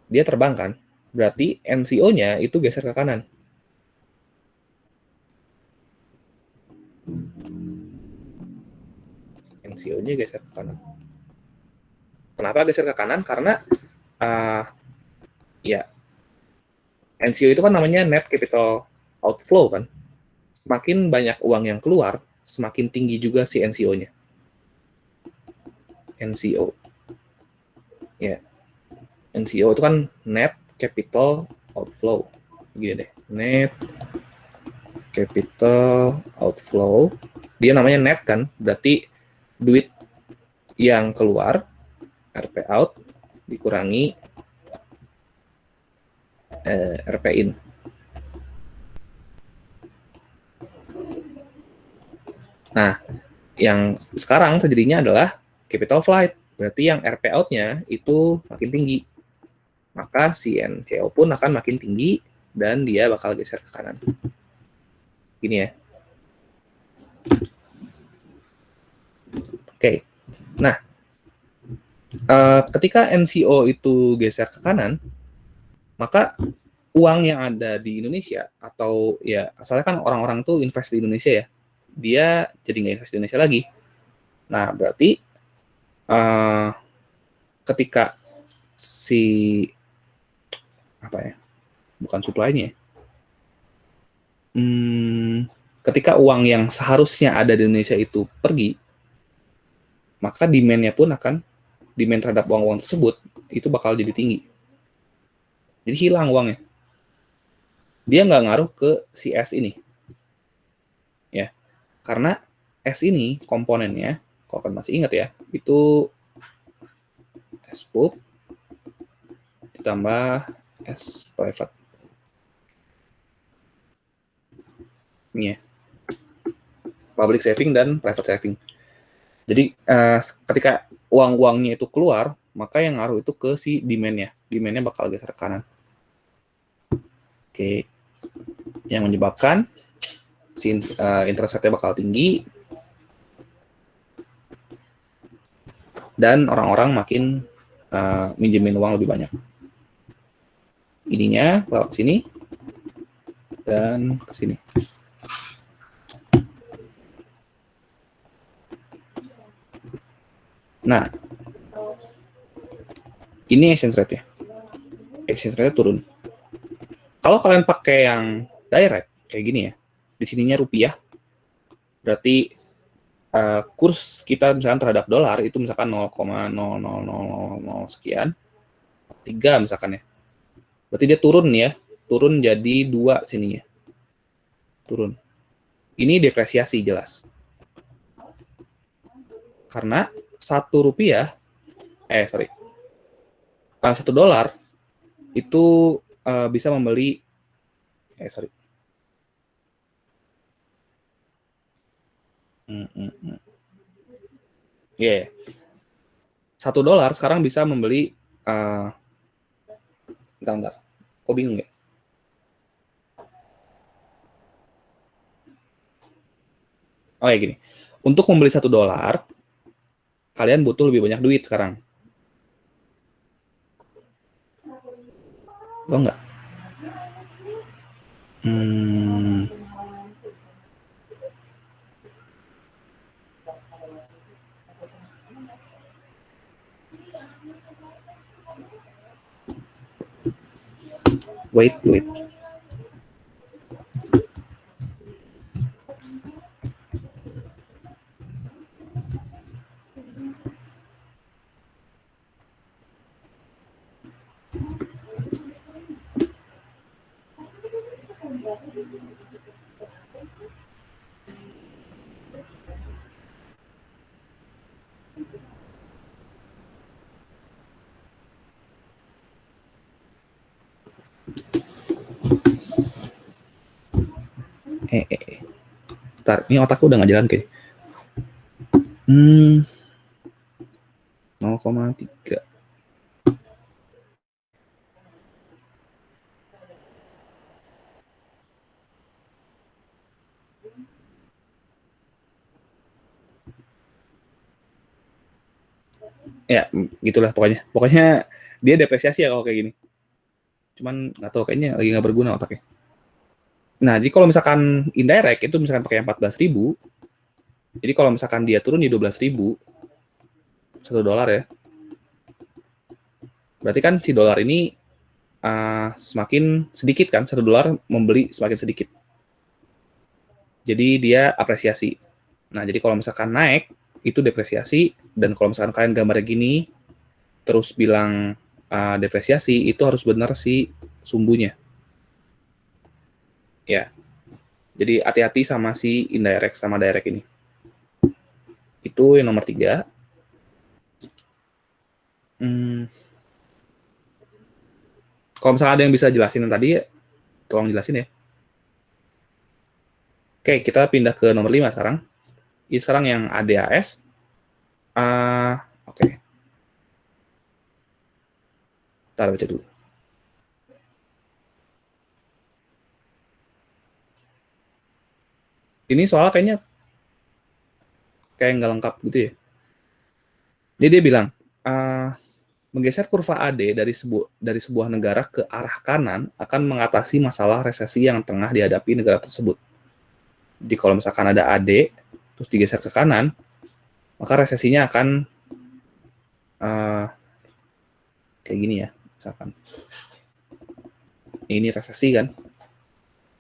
Dia terbang kan? Berarti NCO-nya itu geser ke kanan. NCO-nya geser ke kanan. Kenapa geser ke kanan? Karena ya NCO itu kan namanya net capital outflow kan. Semakin banyak uang yang keluar, semakin tinggi juga si NCO-nya. NCO. Ya. NCO itu kan net capital outflow. Gini deh. Net capital outflow. Dia namanya net kan, berarti duit yang keluar RP out dikurangi RP in. Nah, yang sekarang terjadinya adalah capital flight, berarti yang RP out-nya itu makin tinggi. Maka si NCO pun akan makin tinggi dan dia bakal geser ke kanan. Gini ya. Oke. Nah, ketika NCO itu geser ke kanan, maka uang yang ada di Indonesia atau ya asalnya kan orang-orang tuh invest di Indonesia ya, dia jadi nggak invest di Indonesia lagi. Nah berarti ketika si apa ya, bukan supply-nya, ketika uang yang seharusnya ada di Indonesia itu pergi, maka demand-nya pun akan demand terhadap uang-uang tersebut itu bakal jadi tinggi. Jadi hilang uangnya. Dia nggak ngaruh ke si S ini. Ya. Karena S ini komponennya, kalau kalian masih ingat ya, itu S pub ditambah S private. Ini ya. Public saving dan private saving. Jadi ketika uang-uangnya itu keluar, maka yang ngaruh itu ke si demand-nya. Demand-nya bakal geser ke kanan. Oke. Yang menyebabkan si interest rate-nya bakal tinggi dan orang-orang makin minjemin uang lebih banyak. Ininya lewat sini dan ke sini. Nah, ini exchange rate-nya. Exchange rate-nya turun. Kalau kalian pakai yang direct, kayak gini ya, di sininya rupiah, berarti kurs kita misalkan terhadap dolar itu misalkan 0,0000 sekian, 3 misalkan ya. Berarti dia turun ya, turun jadi 2 sininya. Turun. Ini depresiasi jelas. Karena 1 rupiah, $1 itu bisa membeli, Yeah. $1 sekarang bisa membeli, bentar. Kok bingung ya? Oh ya gini, untuk membeli $1, kalian butuh lebih banyak duit sekarang. Oh enggak? Wait. Bentar, ini otakku udah nggak jalan kayak. 0,3. Ya, gitulah pokoknya. Pokoknya dia depresiasi ya kalau kayak gini. Cuman nggak tahu, kayaknya lagi nggak berguna otaknya. Nah, jadi kalau misalkan indirect itu misalkan pakai 14.000, jadi kalau misalkan dia turun di 12.000, $1 ya. Berarti kan si dolar ini semakin sedikit kan, $1 membeli semakin sedikit. Jadi dia apresiasi. Nah, jadi kalau misalkan naik, itu depresiasi, dan kalau misalkan kalian gambarnya gini, terus bilang depresiasi, itu harus benar si sumbunya. Ya, jadi hati-hati sama si indirect sama direct ini. Itu yang nomor 3. Kalau misalnya ada yang bisa jelasin tadi, tolong jelasin ya. Oke, kita pindah ke nomor 5 sekarang. Ini sekarang yang ADAS. Oke. Ntar baca dulu. Ini soal kayaknya kayak nggak lengkap gitu ya. Jadi dia bilang, menggeser kurva AD dari sebuah negara ke arah kanan akan mengatasi masalah resesi yang tengah dihadapi negara tersebut. Jadi kalau misalkan ada AD, terus digeser ke kanan, maka resesinya akan kayak gini ya, misalkan. Ini resesi kan,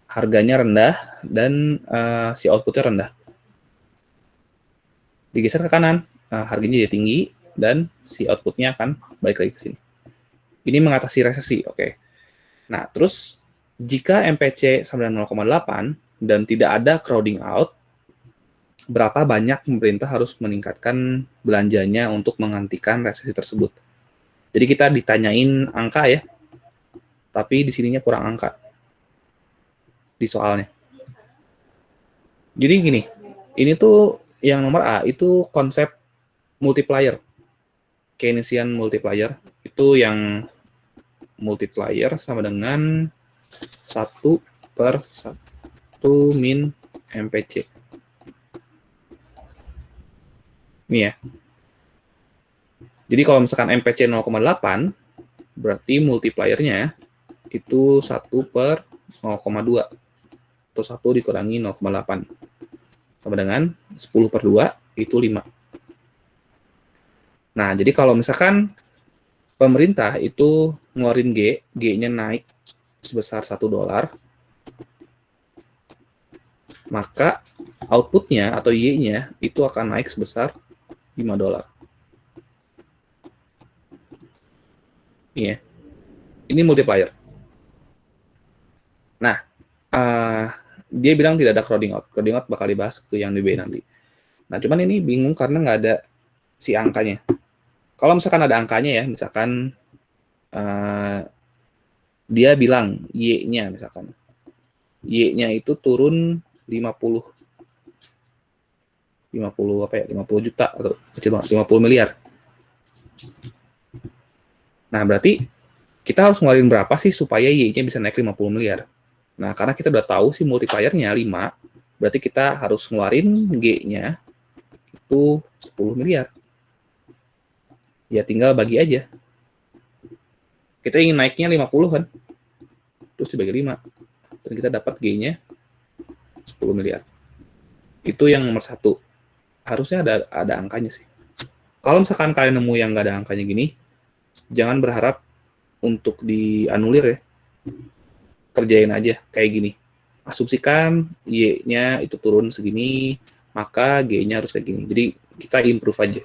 harganya rendah dan si outputnya rendah. Digeser ke kanan, harganya jadi tinggi dan si outputnya akan balik lagi ke sini. Ini mengatasi resesi, oke. Nah, terus jika MPC sama dengan 0,8 dan tidak ada crowding out, berapa banyak pemerintah harus meningkatkan belanjanya untuk menghentikan resesi tersebut? Jadi kita ditanyain angka ya, tapi di sininya kurang angka di soalnya. Jadi gini, ini tuh yang nomor A itu konsep multiplier, Keynesian multiplier. Itu yang multiplier sama dengan 1/1 min MPC. Ini ya. Jadi kalau misalkan MPC 0,8, berarti multipliernya itu 1/0,2. Atau 1 dikurangi 0,8. Sama dengan 10/2, itu 5. Nah, jadi kalau misalkan pemerintah itu ngeluarin G-nya naik sebesar $1, maka outputnya atau Y-nya itu akan naik sebesar $5. Ini ya. Ini multiplier. Nah, dia bilang tidak ada crowding out. Crowding out bakal dibahas ke yang di B nanti. Nah, cuman ini bingung karena nggak ada si angkanya. Kalau misalkan ada angkanya ya, misalkan dia bilang Y-nya misalkan. Y-nya itu turun 50 apa ya? 50 juta atau kecil banget, 50 miliar. Nah, berarti kita harus ngeluarin berapa sih supaya Y-nya bisa naik 50 miliar? Nah, karena kita udah tahu sih multipliernya 5, berarti kita harus ngeluarin G-nya itu 10 miliar. Ya tinggal bagi aja. Kita ingin naiknya 50 kan? Terus dibagi 5. Dan kita dapat G-nya 10 miliar. Itu yang nomor 1. Harusnya ada angkanya sih. Kalau misalkan kalian nemu yang nggak ada angkanya gini, jangan berharap untuk dianulir ya. Kerjain aja kayak gini. Asumsikan Y-nya itu turun segini, maka G-nya harus kayak gini. Jadi kita improve aja.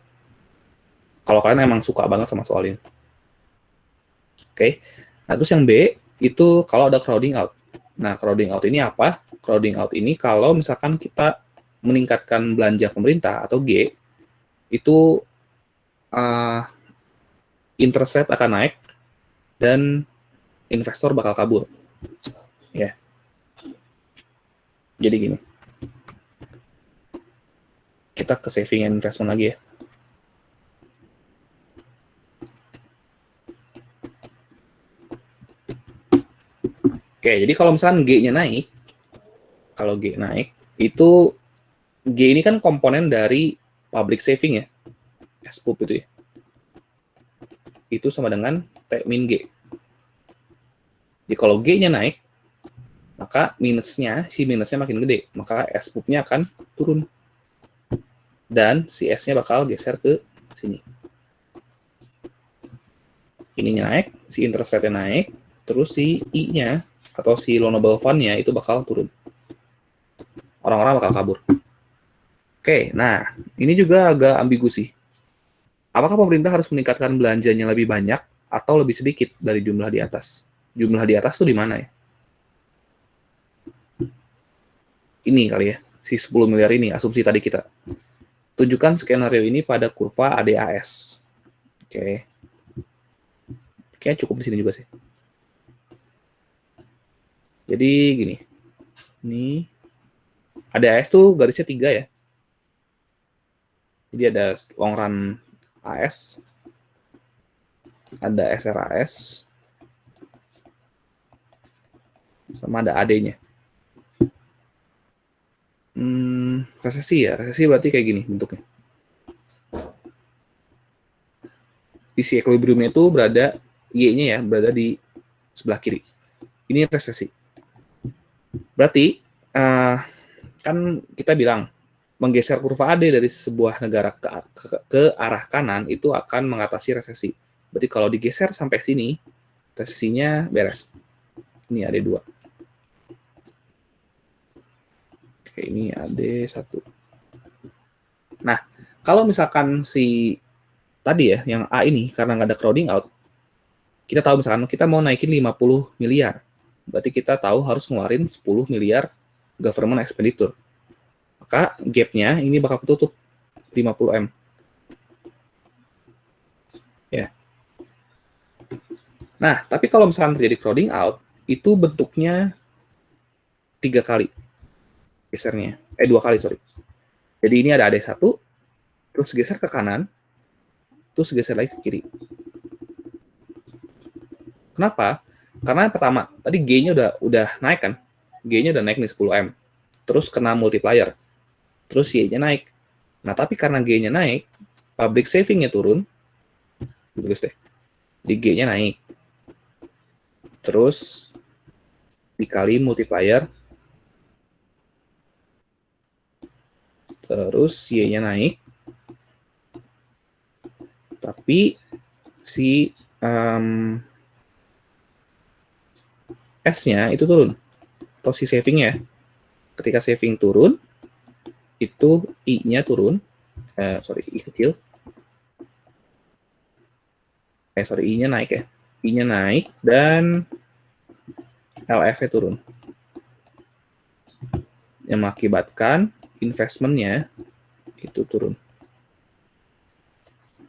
Kalau kalian emang suka banget sama soal ini. Oke. Nah, terus yang B, itu kalau ada crowding out. Nah, crowding out ini apa? Crowding out ini kalau misalkan kita meningkatkan belanja pemerintah atau G, itu interest rate akan naik dan investor bakal kabur. Ya. Jadi gini, kita ke saving and investment lagi ya. Oke, jadi kalau misalkan G-nya naik, kalau G naik, itu G ini kan komponen dari public saving ya, SPUP itu ya. Itu sama dengan T min G. Jadi kalau G-nya naik, maka si minusnya makin gede, maka SPUP-nya akan turun. Dan si S-nya bakal geser ke sini. Ininya naik, si interest rate-nya naik, terus si I-nya atau si loanable fund-nya itu bakal turun. Orang-orang bakal kabur. Oke, nah ini juga agak ambigu sih. Apakah pemerintah harus meningkatkan belanjanya lebih banyak atau lebih sedikit dari jumlah di atas? Jumlah di atas tuh di mana ya? Ini kali ya, si 10 miliar ini, asumsi tadi kita. Tunjukkan skenario ini pada kurva ADAS. Oke. Kayaknya cukup di sini juga sih. Jadi gini, ini ADAS tuh garisnya 3 ya. Jadi ada long run AS, ada SRAS, sama ada AD-nya. Resesi ya, resesi berarti kayak gini bentuknya. Isi equilibrium-nya itu berada, Y-nya ya, berada di sebelah kiri. Ini resesi. Berarti, kan kita bilang, menggeser kurva AD dari sebuah negara ke arah kanan itu akan mengatasi resesi. Berarti kalau digeser sampai sini, resesinya beres. Ini AD2. Oke, ini AD1. Nah, kalau misalkan si tadi ya, yang A ini, karena nggak ada crowding out, kita tahu misalkan kita mau naikin 50 miliar. Berarti kita tahu harus ngeluarin 10 miliar government expenditure. Maka gap-nya ini bakal ketutup 50M. Ya. Nah, tapi kalau misalkan terjadi crowding out, itu bentuknya 3 kali gesernya. 2 kali, sorry. Jadi ini ada AD1, terus geser ke kanan, terus geser lagi ke kiri. Kenapa? Karena pertama, tadi G-nya udah naik kan? G-nya udah naik nih 10M. Terus kena multiplier. Terus Y-nya naik. Nah, tapi karena G-nya naik, public saving-nya turun. Tulis deh. Di G-nya naik. Terus dikali multiplier. Terus Y-nya naik. Tapi si S-nya itu turun. Atau si saving-nya. Ketika saving turun, itu I-nya turun. I kecil. I-nya naik ya. I-nya naik dan LF-nya turun. Yang mengakibatkan investment-nya itu turun.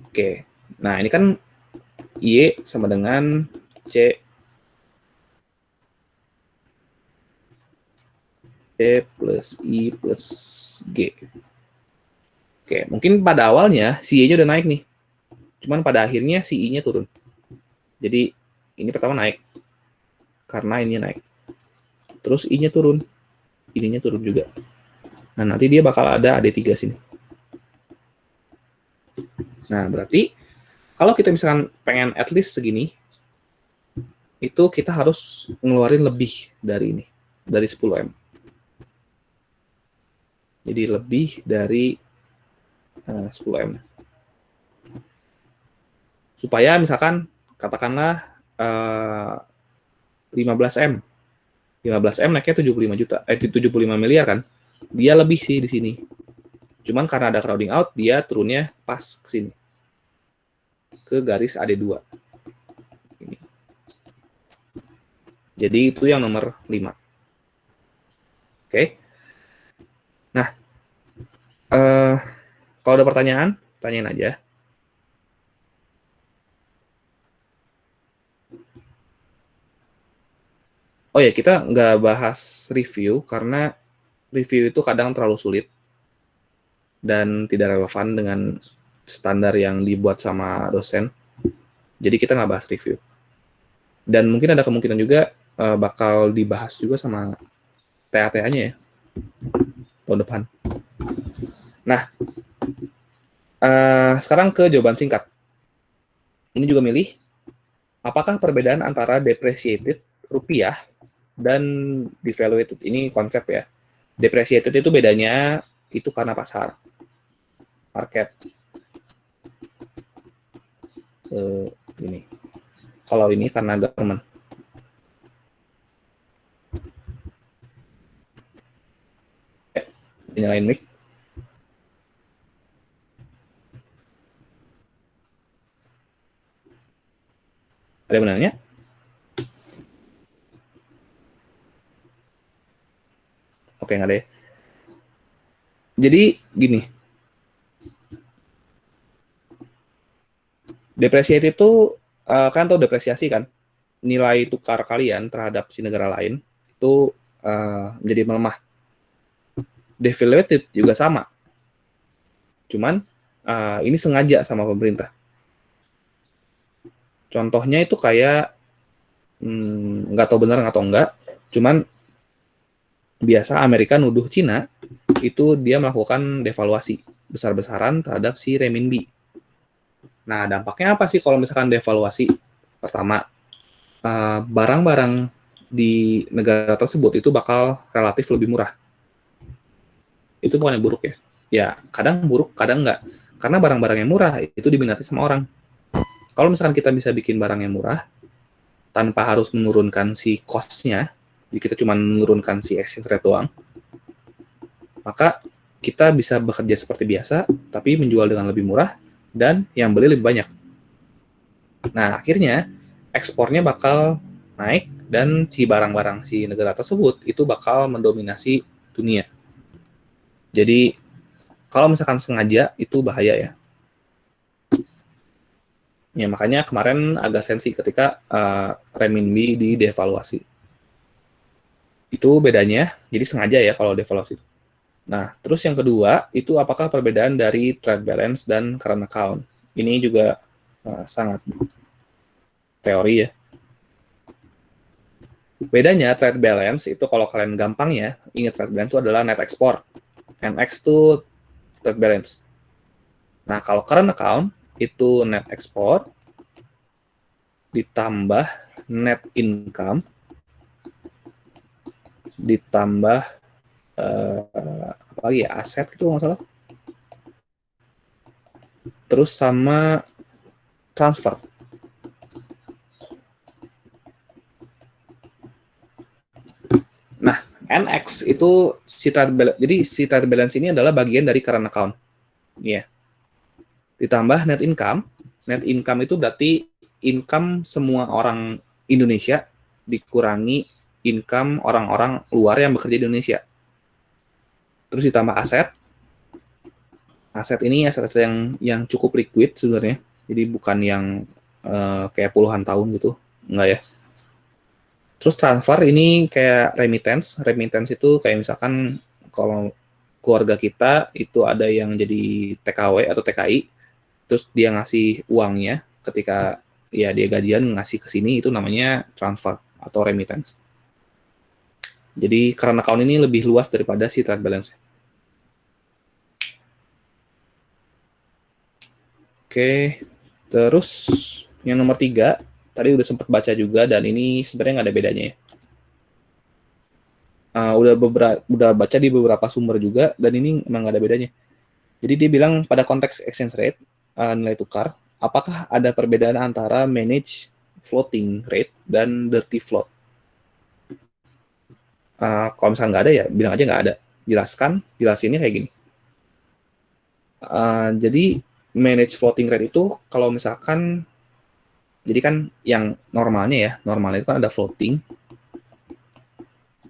Oke. Nah, ini kan Y sama dengan C plus I plus G. Oke, mungkin pada awalnya si Y-nya udah naik nih. Cuman pada akhirnya si I-nya turun. Jadi ini pertama naik. Karena ini naik. Terus I-nya turun. Ininya turun juga. Nah, nanti dia bakal ada AD3 sini. Nah, berarti kalau kita misalkan pengen at least segini, itu kita harus ngeluarin lebih dari ini. Dari 10M. Jadi lebih dari 10M. Supaya misalkan katakanlah 15M. 15M naiknya 75 miliar kan. Dia lebih sih di sini. Cuman karena ada crowding out, dia turunnya pas ke sini. Ke garis AD2. Ini. Jadi itu yang nomor 5. Oke. Nah, kalau ada pertanyaan, tanyain aja. Oh ya, kita nggak bahas review karena review itu kadang terlalu sulit dan tidak relevan dengan standar yang dibuat sama dosen. Jadi kita nggak bahas review. Dan mungkin ada kemungkinan juga bakal dibahas juga sama TA-TA-nya ya, tahun depan. Nah, sekarang ke jawaban singkat. Ini juga milih, apakah perbedaan antara depreciated rupiah dan devaluated, ini konsep ya. Depreciated itu bedanya itu karena pasar, market. Ini. Kalau ini karena government. Nyalain mic. Ada yang menanya? Oke, nggak ada ya. Jadi gini, depresiasi itu kan tahu depresiasi kan, nilai tukar kalian terhadap si negara lain itu menjadi melemah. Devaluated juga sama, cuman ini sengaja sama pemerintah. Contohnya itu kayak nggak tahu benar atau enggak, cuman biasa Amerika nuduh Cina itu dia melakukan devaluasi besar-besaran terhadap si renminbi. Nah, dampaknya apa sih kalau misalkan devaluasi? Pertama, barang-barang di negara tersebut itu bakal relatif lebih murah. Itu bukan yang buruk ya. Ya, kadang buruk, kadang enggak. Karena barang-barang yang murah itu diminati sama orang. Kalau misalkan kita bisa bikin barang yang murah, tanpa harus menurunkan si cost-nya, jadi kita cuma menurunkan si exchange rate doang, maka kita bisa bekerja seperti biasa, tapi menjual dengan lebih murah, dan yang beli lebih banyak. Nah, akhirnya ekspornya bakal naik, dan si barang-barang si negara tersebut itu bakal mendominasi dunia. Jadi, kalau misalkan sengaja, itu bahaya ya. Ya, makanya kemarin agak sensi ketika renminbi di devaluasi. Itu bedanya, jadi sengaja ya kalau devaluasi. Nah, terus yang kedua, itu apakah perbedaan dari trade balance dan current account. Ini juga sangat teori ya. Bedanya trade balance itu kalau kalian gampang ya, ingat trade balance itu adalah net export. NX itu trade balance. Nah, kalau current account itu net export ditambah net income ditambah apa lagi ya, aset gitu nggak salah. Terus sama transfer. Nah, NX itu si trade balance. Jadi si trade balance ini adalah bagian dari current account. Iya. Yeah. Ditambah net income. Net income itu berarti income semua orang Indonesia dikurangi income orang-orang luar yang bekerja di Indonesia. Terus ditambah aset. Aset ini aset-aset yang cukup liquid sebenarnya. Jadi bukan yang kayak puluhan tahun gitu. Enggak ya. Terus transfer ini kayak remittance. Remittance itu kayak misalkan kalau keluarga kita itu ada yang jadi TKW atau TKI, terus dia ngasih uangnya ketika ya dia gajian ngasih ke sini, itu namanya transfer atau remittance. Jadi current account ini lebih luas daripada si trade balance. Oke, terus yang nomor 3, tadi udah sempat baca juga, dan ini sebenarnya nggak ada bedanya ya. Udah baca di beberapa sumber juga, dan ini emang nggak ada bedanya. Jadi dia bilang pada konteks exchange rate, nilai tukar, apakah ada perbedaan antara manage floating rate dan dirty float? Kalau misalnya nggak ada ya bilang aja nggak ada. Jelasinnya kayak gini. Jadi manage floating rate itu kalau misalkan, jadi kan yang normalnya itu kan ada floating,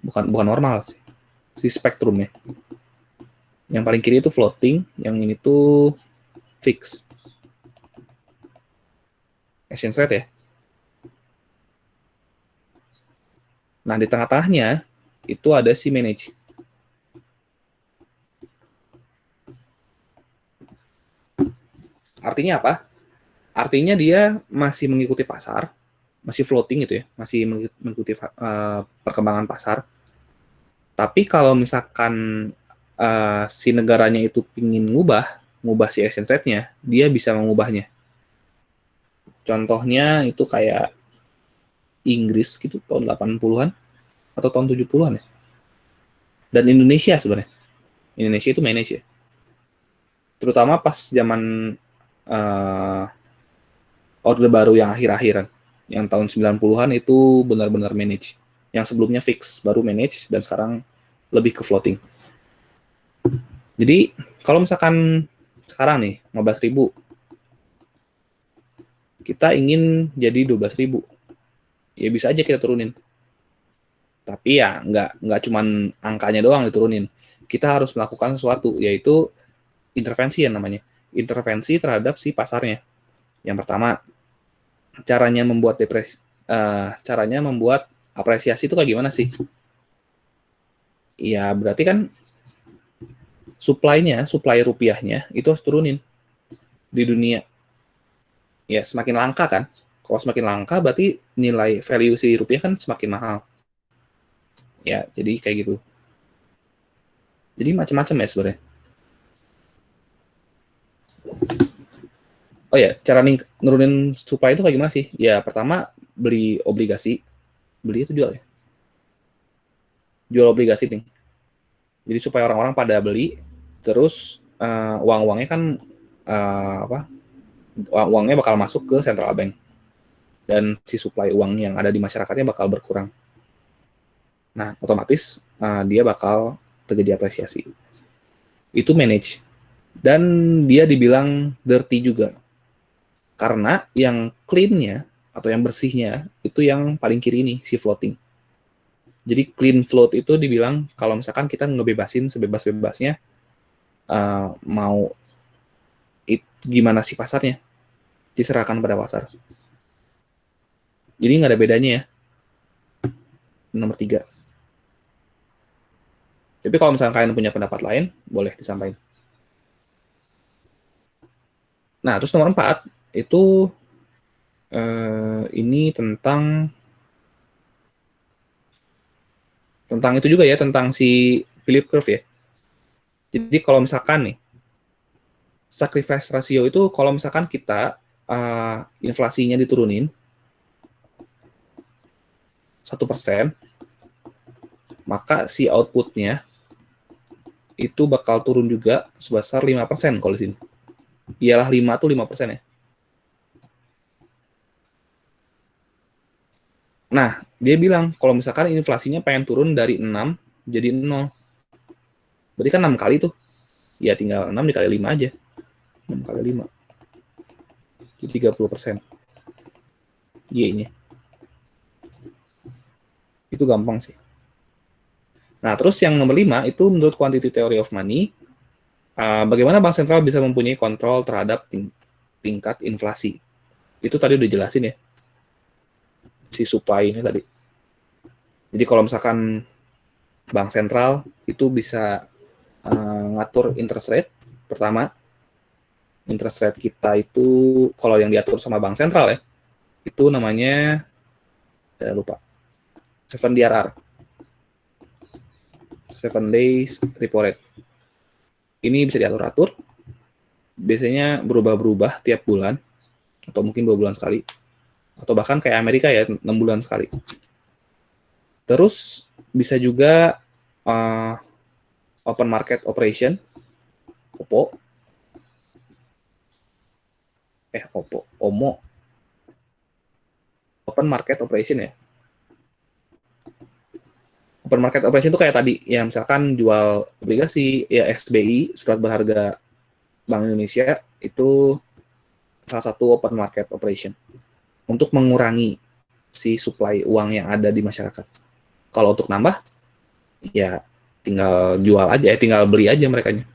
bukan normal sih, si spektrumnya. Yang paling kiri itu floating, yang ini tuh fix. Exchange rate ya. Nah, di tengah-tengahnya itu ada si manage. Artinya apa? Artinya dia masih mengikuti pasar, masih floating gitu ya, masih mengikuti perkembangan pasar. Tapi kalau misalkan si negaranya itu ingin ngubah si exchange rate-nya, dia bisa mengubahnya. Contohnya itu kayak Inggris gitu tahun 80-an atau tahun 70-an ya. Dan Indonesia sebenarnya. Indonesia itu manage ya. Terutama pas zaman Orde Baru yang akhir-akhiran. Yang tahun 90-an itu benar-benar manage. Yang sebelumnya fix, baru manage, dan sekarang lebih ke floating. Jadi, kalau misalkan sekarang nih, 15.000, kita ingin jadi 12.000, ya bisa aja kita turunin. Tapi ya nggak cuman angkanya doang diturunin. Kita harus melakukan sesuatu, yaitu intervensi yang namanya. Intervensi terhadap si pasarnya. Yang pertama, caranya membuat apresiasi itu kayak gimana sih? Ya berarti kan supply rupiahnya itu harus turunin di dunia. Ya semakin langka kan. Kalau semakin langka berarti nilai value si rupiah kan semakin mahal. Ya, jadi kayak gitu. Jadi macam-macam ya sebenarnya. Oh ya, cara nurunin supply itu kayak gimana sih? Ya, pertama beli obligasi. Beli itu jual ya? Jual obligasi nih. Jadi supaya orang-orang pada beli, terus uang-uangnya kan uangnya bakal masuk ke central bank. Dan si supply uang yang ada di masyarakatnya bakal berkurang. Nah, otomatis dia bakal terjadi apresiasi. Itu manage. Dan dia dibilang dirty juga. Karena yang clean-nya atau yang bersihnya itu yang paling kiri ini, si floating. Jadi clean float itu dibilang kalau misalkan kita ngebebasin sebebas-bebasnya, mau gimana sih pasarnya, diserahkan pada pasar. Jadi nggak ada bedanya ya. Nomor 3. Tapi kalau misalkan kalian punya pendapat lain, boleh disampaikan. Nah, terus nomor 4 itu ini tentang itu juga ya, tentang si Philip curve ya. Jadi kalau misalkan nih, sacrifice ratio itu kalau misalkan kita inflasinya diturunin 1%, maka si outputnya itu bakal turun juga sebesar 5% kalau di sini. Ialah 5 tuh 5% ya. Nah, dia bilang kalau misalkan inflasinya pengen turun dari 6 jadi 0. Berarti kan 6 kali tuh. Ya tinggal 6 dikali 5 aja. 6 kali 5. Jadi 30%. Y-nya. Itu gampang sih. Nah, terus yang nomor 5 itu menurut quantity theory of money, bagaimana bank sentral bisa mempunyai kontrol terhadap tingkat inflasi. Itu tadi udah jelasin ya. Si supply ini tadi. Jadi kalau misalkan bank sentral itu bisa ngatur interest rate. Pertama, interest rate kita itu kalau yang diatur sama bank sentral ya, itu namanya lupa. 7 DRR. 7 days repo rate. Ini bisa diatur-atur. Biasanya berubah-berubah tiap bulan atau mungkin 2 bulan sekali. Atau bahkan kayak Amerika ya, 6 bulan sekali. Terus bisa juga open market operation, OMO, open market operation ya. Open market operation itu kayak tadi, ya misalkan jual obligasi, ya SBI, surat berharga Bank Indonesia, itu salah satu open market operation. Untuk mengurangi si supply uang yang ada di masyarakat. Kalau untuk nambah, ya tinggal jual aja, tinggal beli aja merekanya.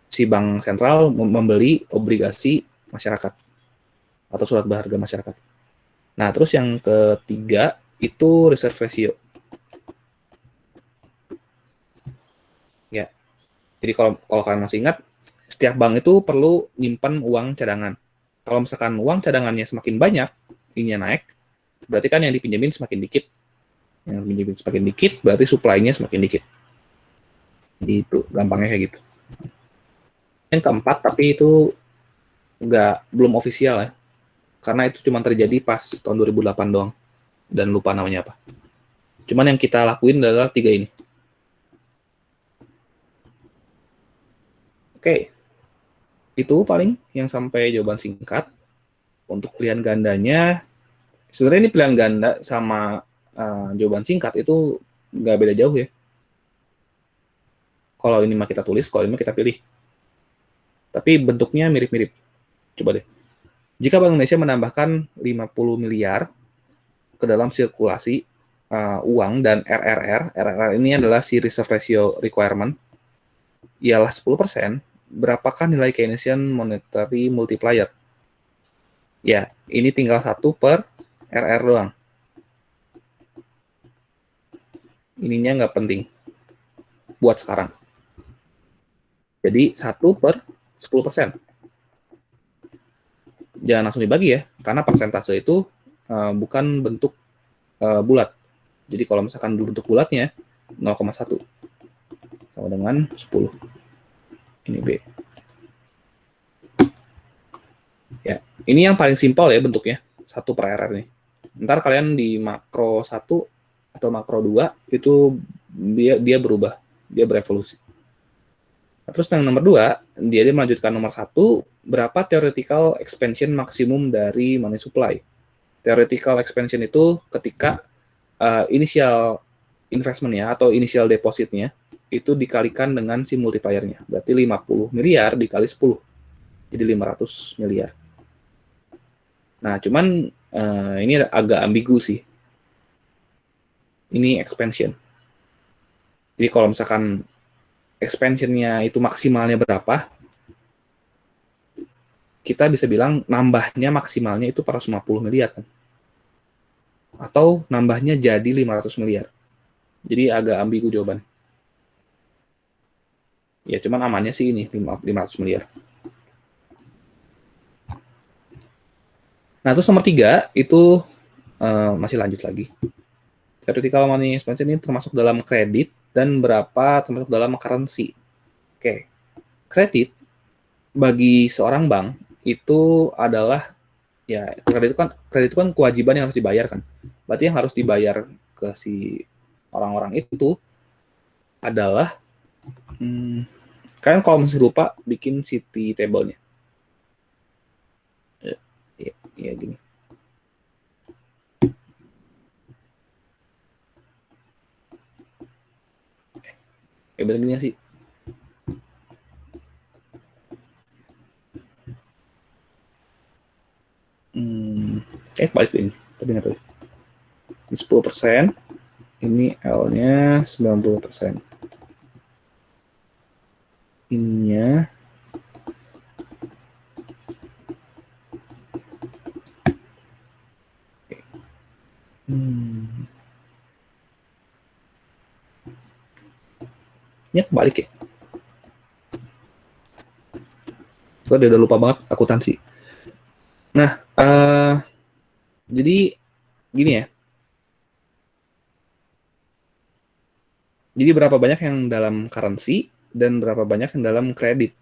Si bank sentral membeli obligasi masyarakat atau surat berharga masyarakat. Nah, terus yang ketiga itu reserve ratio. Ya, jadi kalau kalian masih ingat, setiap bank itu perlu nyimpan uang cadangan. Kalau misalkan uang cadangannya semakin banyak, ininya naik, berarti kan yang dipinjemin semakin dikit. Yang dipinjemin semakin dikit, berarti supply-nya semakin dikit. Gitu, gampangnya kayak gitu. Yang keempat, tapi itu belum ofisial ya. Karena itu cuma terjadi pas tahun 2008 doang. Dan lupa namanya apa. Cuman yang kita lakuin adalah 3 ini. Oke. Itu paling yang sampai jawaban singkat. Untuk pilihan gandanya, sebenarnya ini pilihan ganda sama jawaban singkat itu nggak beda jauh ya. Kalau ini mah kita tulis, kalau ini mah kita pilih. Tapi bentuknya mirip-mirip. Coba deh. Jika Bank Indonesia menambahkan 50 miliar ke dalam sirkulasi uang dan RRR ini adalah si reserve ratio requirement, ialah 10%, berapakah nilai Keynesian monetary multiplier? Ya, ini tinggal 1 per RR doang. Ininya nggak penting buat sekarang. Jadi 1 per 10%. Jangan langsung dibagi ya, karena persentase itu bukan bentuk bulat. Jadi kalau misalkan bentuk bulatnya 0,1 sama dengan 10. Ini B. Ya, ini yang paling simpel ya bentuknya, 1 per RR ini. Ntar kalian di makro 1 atau makro 2 itu dia berubah, dia berevolusi. Nah, terus yang nomor 2, dia melanjutkan nomor 1, berapa theoretical expansion maksimum dari money supply. Theoretical expansion itu ketika initial investment-nya atau initial deposit-nya itu dikalikan dengan si multiplier-nya. Berarti 50 miliar dikali 10. Jadi 500 miliar. Nah, cuman ini agak ambigu sih. Ini expansion. Jadi kalau misalkan expansion-nya itu maksimalnya berapa, kita bisa bilang nambahnya maksimalnya itu 450 miliar kan. Atau nambahnya jadi 500 miliar. Jadi agak ambigu jawaban. Ya, cuman amannya sih ini 500 miliar. Nah, terus nomor 3 itu masih lanjut lagi. Theoretical money expansion ini termasuk dalam kredit dan berapa termasuk dalam currency. Oke. Kredit bagi seorang bank itu adalah ya kredit itu kan kewajiban yang harus dibayar kan. Berarti yang harus dibayar ke si orang-orang itu adalah kalian kalau masih lupa bikin city table-nya. Ya gini. Bener gini sih. Balik ini. Tapi nggak tahu. Ini 10%. Ini L-nya 90%. Ininya ini kebalik ya. Gue udah lupa banget akuntansi. Nah, jadi gini ya. Jadi berapa banyak yang dalam currency dan berapa banyak yang dalam kredit.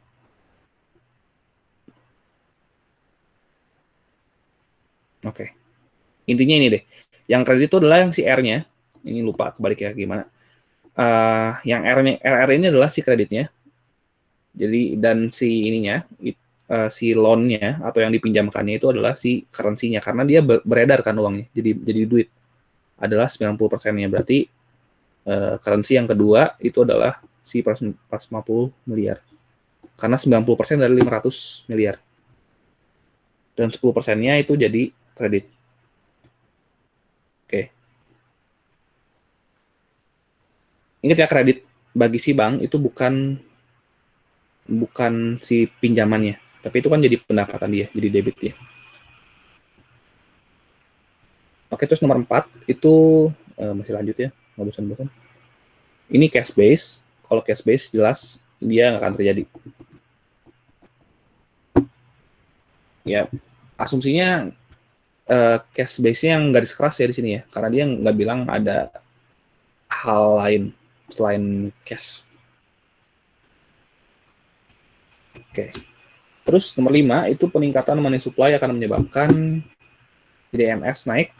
Oke. Intinya ini deh. Yang kredit itu adalah yang si R-nya. Ini lupa kebalik ya gimana. Yang RR ini adalah si kreditnya. Jadi dan si ininya si loan-nya atau yang dipinjamkannya itu adalah si currency-nya karena dia beredar kan uangnya. Jadi duit adalah 90%-nya. Berarti currency yang kedua itu adalah si 450 miliar. Karena 90% dari 500 miliar. Dan 10%-nya itu jadi kredit. Oke. Ingat ya, kredit bagi si bank itu bukan si pinjamannya, tapi itu kan jadi pendapatan dia, jadi debit dia. Oke, terus nomor 4 itu masih lanjut ya, nggak bosan-bosan. Ini cash base. Kalau cash base jelas dia nggak akan terjadi. Ya, asumsinya cash base-nya yang garis keras ya di sini ya, karena dia nggak bilang ada hal lain selain cash. Oke. Terus nomor 5 itu peningkatan money supply akan menyebabkan DMS naik.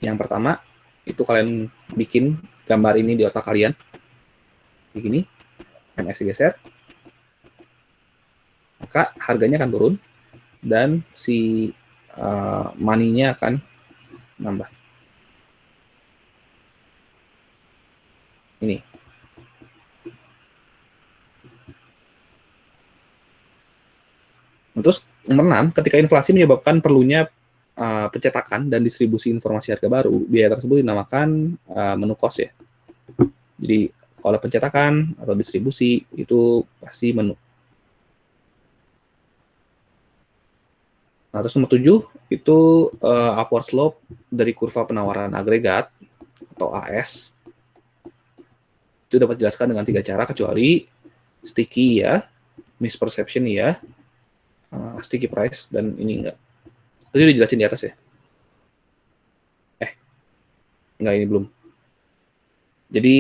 Yang pertama itu kalian bikin gambar ini di otak kalian. Begini, MS geser, maka harganya akan turun dan si money-nya akan nambah. Ini. Terus nomor 6, ketika inflasi menyebabkan perlunya pencetakan dan distribusi informasi harga baru, biaya tersebut dinamakan menu cost ya. Jadi kalau pencetakan atau distribusi itu pasti menu. Nah, terus nomor 7 itu upward slope dari kurva penawaran agregat atau AS. Itu dapat dijelaskan dengan 3 cara kecuali sticky ya, misperception ya, sticky price, dan ini enggak. Tadi udah dijelasin di atas ya? Enggak, ini belum. Jadi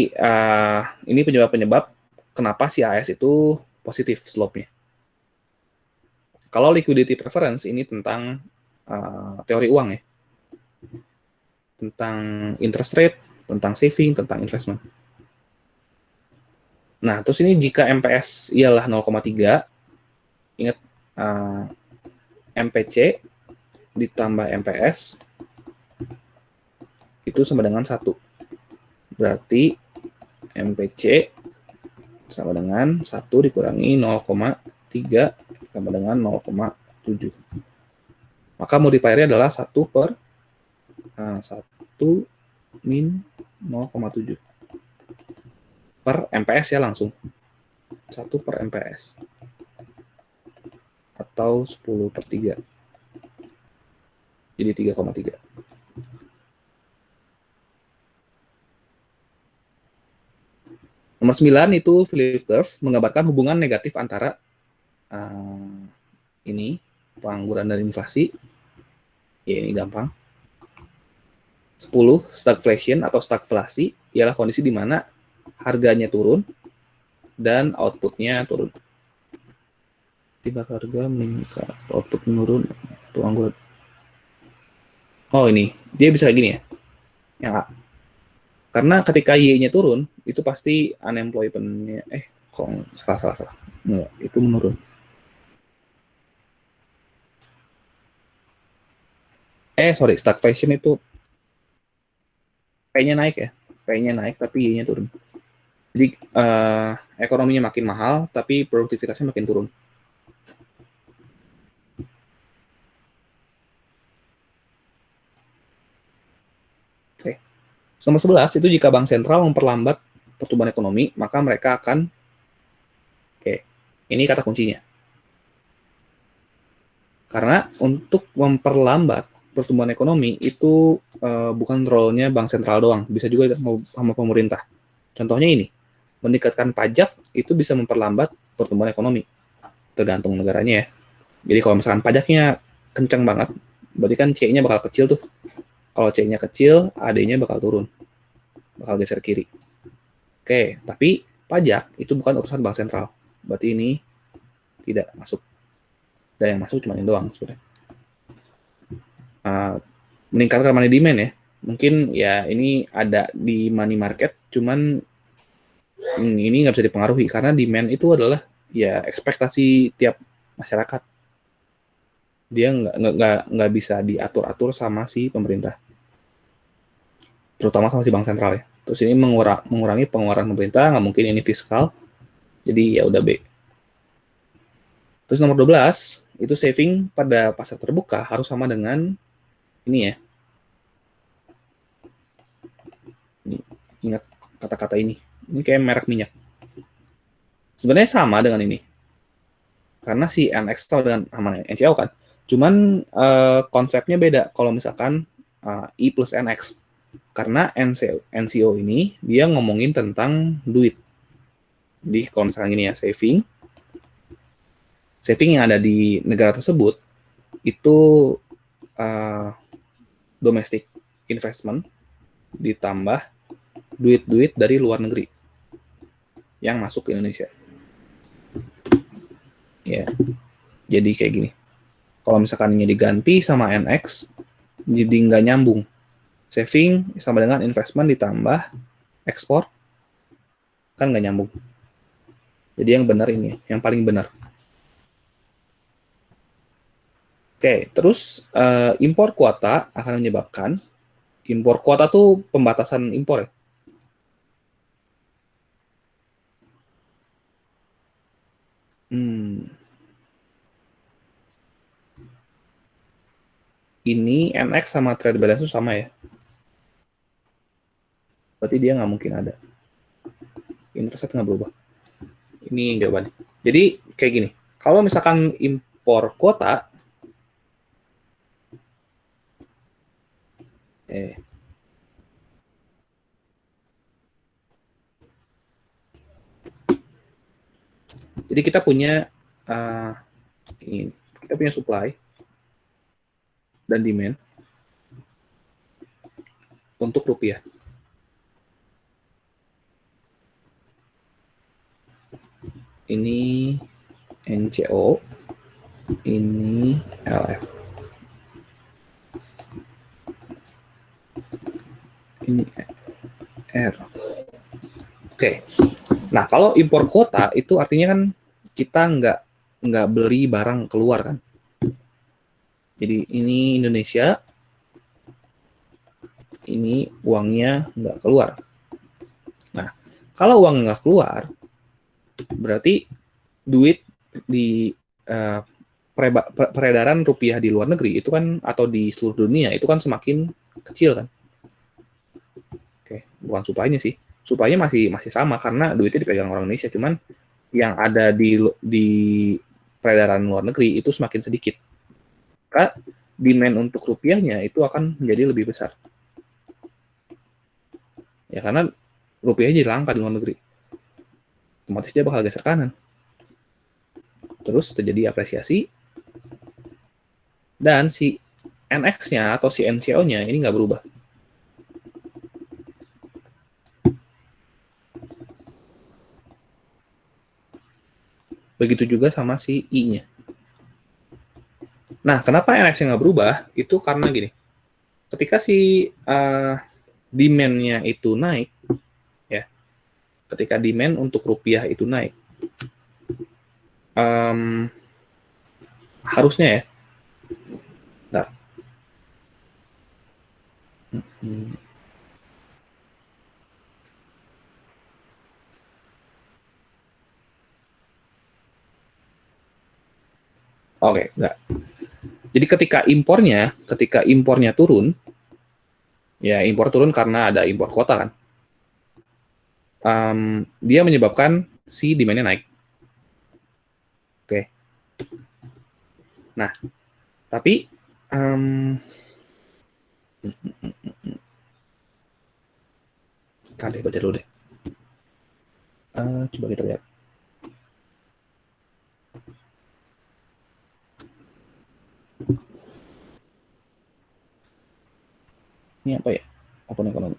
ini penyebab-penyebab kenapa si AS itu positif slope-nya. Kalau liquidity preference ini tentang teori uang ya. Tentang interest rate, tentang saving, tentang investment. Nah, terus ini jika MPS ialah 0,3, ingat MPC ditambah MPS itu sama dengan 1. Berarti MPC sama dengan 1 dikurangi 0,3 sama dengan 0,7. Maka multiplier-nya adalah 1 per 1 min 0,7 per MPS ya langsung. 1 per MPS. Atau 10 per 3. Jadi 3,3. Nomor 9 itu Phillips curve menggambarkan hubungan negatif antara ini pengangguran dan inflasi. Ya ini gampang. 10 stagflation atau stagflasi ialah kondisi di mana harganya turun dan outputnya turun. Tiba harga meningkat, output menurun, pengangguran. Oh ini, dia bisa kayak gini ya. Yang A. Karena ketika Y-nya turun, itu pasti unemployment-nya salah. Enggak, itu menurun. Stagflation itu P-nya naik ya. P-nya naik tapi Y-nya turun. Jadi ekonominya makin mahal tapi produktivitasnya makin turun. Oke. Nomor 11 itu jika bank sentral memperlambat pertumbuhan ekonomi, maka mereka akan ini kata kuncinya. Karena untuk memperlambat pertumbuhan ekonomi itu bukan role-nya bank sentral doang, bisa juga sama pemerintah. Contohnya ini, meningkatkan pajak itu bisa memperlambat pertumbuhan ekonomi, tergantung negaranya ya. Jadi kalau misalkan pajaknya kencang banget, berarti kan C-nya bakal kecil tuh. Kalau C-nya kecil, AD-nya bakal turun, bakal geser kiri. Oke, tapi pajak itu bukan urusan bank sentral, berarti ini tidak masuk. Dan yang masuk cuma ini doang sebenarnya. Meningkatkan money demand ya. Mungkin ya ini ada di money market, cuman ini nggak bisa dipengaruhi karena demand itu adalah ya ekspektasi tiap masyarakat. Dia nggak bisa diatur-atur sama si pemerintah, terutama sama si bank sentral ya. Terus ini mengurangi pengeluaran pemerintah, nggak mungkin ini fiskal, jadi ya udah B. Terus nomor 12 itu saving pada pasar terbuka harus sama dengan ini ya. Ingat kata-kata ini. Ini kayak merek minyak. Sebenarnya sama dengan ini. Karena si NX sama dengan NCO kan. Cuman konsepnya beda kalau misalkan I plus NX. Karena NCO ini dia ngomongin tentang duit. Jadi kalau misalkan gini ya, saving. saving yang ada di negara tersebut itu domestic investment ditambah duit-duit dari luar negeri yang masuk ke Indonesia. Ya, jadi kayak gini. Kalau misalkan ini diganti sama NX, jadi nggak nyambung. Saving sama dengan investment ditambah ekspor, kan nggak nyambung. Jadi yang benar ini, yang paling benar. Oke, terus impor kuota akan menyebabkan, impor kuota tuh pembatasan impor ya. Ini NX sama trade balance itu sama ya. Berarti dia nggak mungkin ada. Interest nggak berubah. Ini jawabannya. Jadi kayak gini. Kalau misalkan impor kuota, jadi kita punya ini, kita punya supply dan demand untuk rupiah. Ini NCO, ini LF. Ini R. Oke. Nah, kalau impor kuota itu artinya kan kita nggak beli barang keluar kan. Jadi ini Indonesia, ini uangnya nggak keluar. Nah, kalau uang nggak keluar, berarti duit di peredaran rupiah di luar negeri itu kan, atau di seluruh dunia itu kan semakin kecil kan. Oke, bukan supply-nya sih. Supply-nya masih sama karena duitnya dipegang orang Indonesia, cuman yang ada di peredaran luar negeri itu semakin sedikit. Maka demand untuk rupiahnya itu akan menjadi lebih besar. Ya karena rupiahnya jadi langka di luar negeri. Otomatis dia bakal geser kanan. Terus terjadi apresiasi. Dan si NX-nya atau si NCO-nya ini nggak berubah. Begitu juga sama si I-nya. Nah, kenapa NX-nya nggak berubah? Itu karena gini. Ketika si demand-nya itu naik, ya, ketika demand untuk rupiah itu naik, harusnya ya, bentar. Oke, enggak. Jadi ketika impornya turun, ya impor turun karena ada impor kuota kan, dia menyebabkan si demand-nya naik. Oke. Nah, tapi Tadi baca dulu deh. Coba kita lihat. Ini apa ya? Open ekonomi.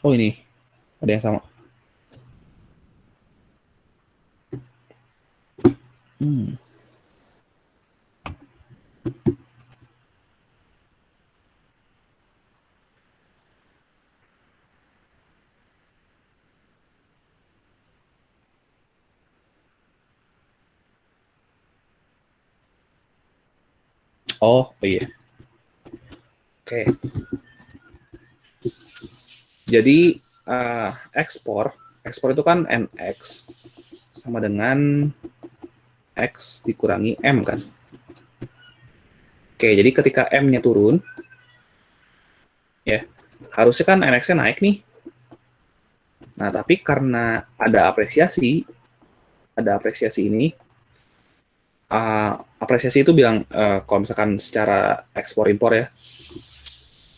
Oh ini, ada yang sama. Oh iya. Oke. Jadi ekspor itu kan NX sama dengan X dikurangi M kan. Oke, jadi ketika M-nya turun, ya harusnya kan NX-nya naik nih. Nah, tapi karena ada apresiasi ini, apresiasi itu bilang kalau misalkan secara ekspor impor ya,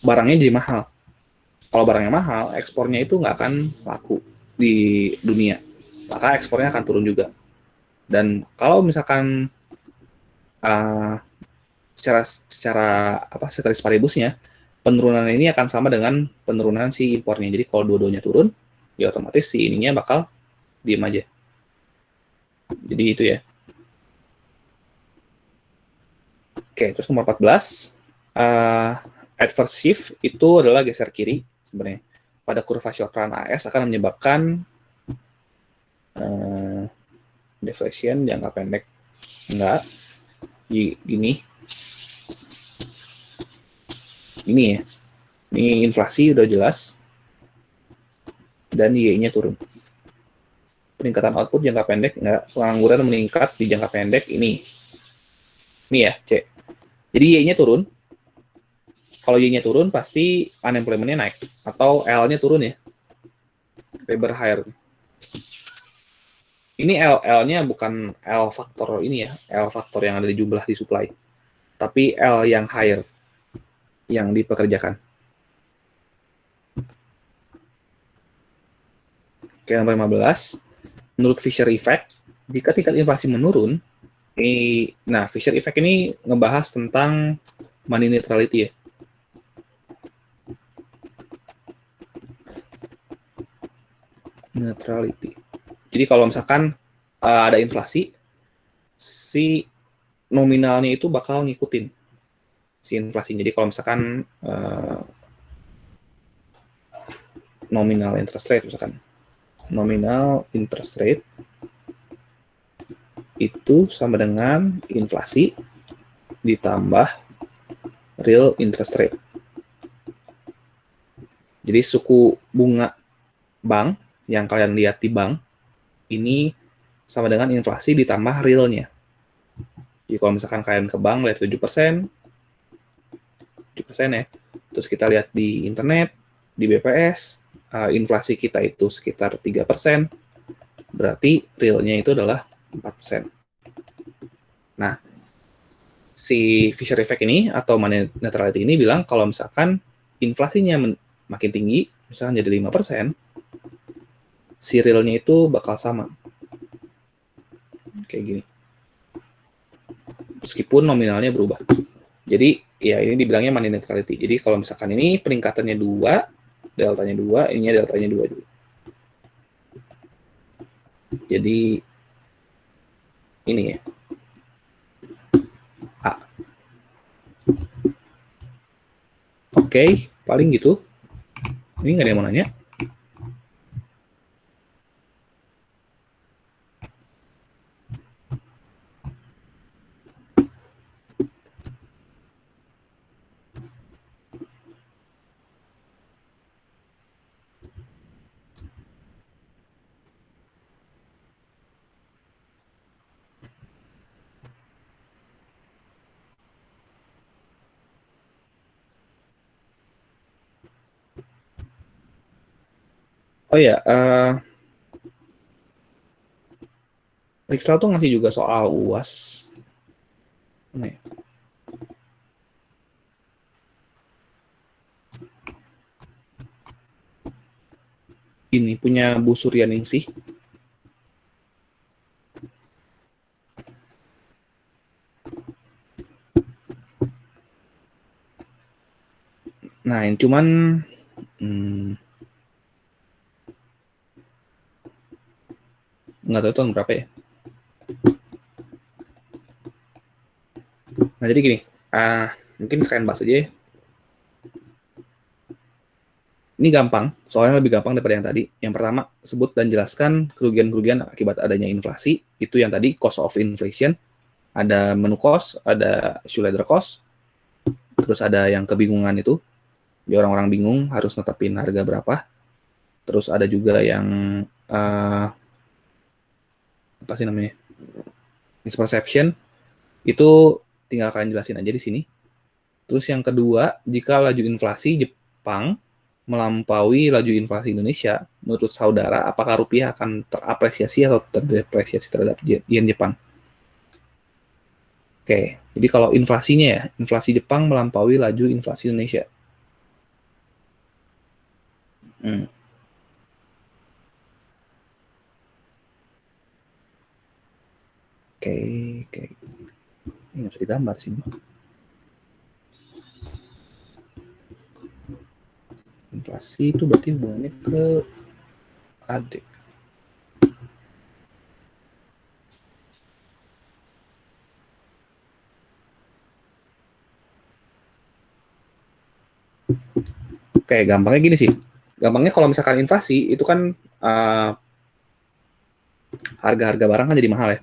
barangnya jadi mahal. Kalau barangnya mahal, ekspornya itu nggak akan laku di dunia, maka ekspornya akan turun juga. Dan kalau misalkan uh, secara apa ceteris paribusnya, penurunan ini akan sama dengan penurunan si impornya. Jadi kalau dua-duanya turun, ya otomatis si ininya bakal diem aja. Jadi itu ya. Oke, terus nomor 14, adverse shift itu adalah geser kiri sebenarnya. Pada kurva short run AS akan menyebabkan deflation jangka pendek. Enggak, gini. Ini ya. Ini inflasi udah jelas. Dan Y-nya turun. Peningkatan output jangka pendek enggak, pengangguran meningkat di jangka pendek ini. Ini ya, C. Jadi Y-nya turun. Kalau Y-nya turun, pasti unemployment-nya naik. Atau L-nya turun ya. Labor hire. Ini L-nya bukan L faktor ini ya. L faktor yang ada di jumlah di supply. Tapi L yang hire. Yang dipekerjakan. Oke, nomor 15. Menurut Fisher Effect, jika tingkat inflasi menurun, nah Fisher Effect ini ngebahas tentang money neutrality ya. Neutrality. Jadi kalau misalkan ada inflasi, si nominalnya itu bakal ngikutin si inflasi. Jadi kalau misalkan nominal interest rate misalkan, nominal interest rate itu sama dengan inflasi ditambah real interest rate. Jadi suku bunga bank yang kalian lihat di bank ini sama dengan inflasi ditambah realnya. Jadi kalau misalkan kalian ke bank lihat 7%, 7% ya. Terus kita lihat di internet, di BPS, inflasi kita itu sekitar 3%, berarti realnya itu adalah 4%. Nah, si Fisher Effect ini atau money neutrality ini bilang kalau misalkan inflasinya makin tinggi, misalkan jadi 5%, si realnya itu bakal sama. Kayak gini. Meskipun nominalnya berubah. Jadi, ya ini dibilangnya money neutrality. Jadi, kalau misalkan ini peningkatannya 2, deltanya 2, ininya deltanya 2 juga. Jadi, ini ya. A. Oke, paling gitu. Ini nggak ada yang mau nanya. Oh ya, Rixel tuh ngasih juga soal UAS. Nah, ya. Ini punya Bu Suryaningsih. Nah, yang cuman nggak tahu tahun berapa ya. Nah, jadi gini, mungkin sekalian bahas aja ya. Ini gampang, soalnya lebih gampang daripada yang tadi. Yang pertama, sebut dan jelaskan kerugian-kerugian akibat adanya inflasi. Itu yang tadi, cost of inflation. Ada menu cost, ada shoe cost, terus ada yang kebingungan itu. Jadi orang-orang bingung harus netepin harga berapa. Terus ada juga yang, apa sih namanya? Misperception. Itu tinggal kalian jelasin aja di sini. Terus yang kedua, jika laju inflasi Jepang melampaui laju inflasi Indonesia, menurut saudara, apakah rupiah akan terapresiasi atau terdepresiasi terhadap yen Jepang? Oke, jadi kalau inflasinya ya, inflasi Jepang melampaui laju inflasi Indonesia. Hmm. Oke, oke. Ini nggak bisa digambar sih. Inflasi itu berarti hubungannya ke AD. Oke, gampangnya gini sih. Gampangnya kalau misalkan inflasi itu kan harga-harga barang kan jadi mahal ya.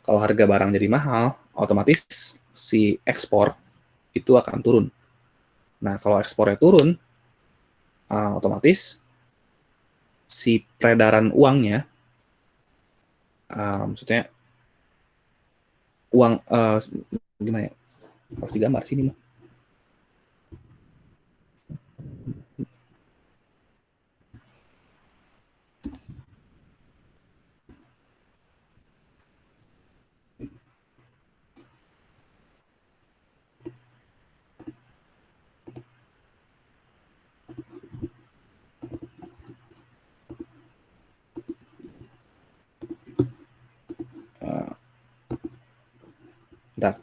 Kalau harga barang jadi mahal, otomatis si ekspor itu akan turun. Nah, kalau ekspornya turun, otomatis si peredaran uangnya, maksudnya uang gimana ya? Harus digambar sini mah. Bentar.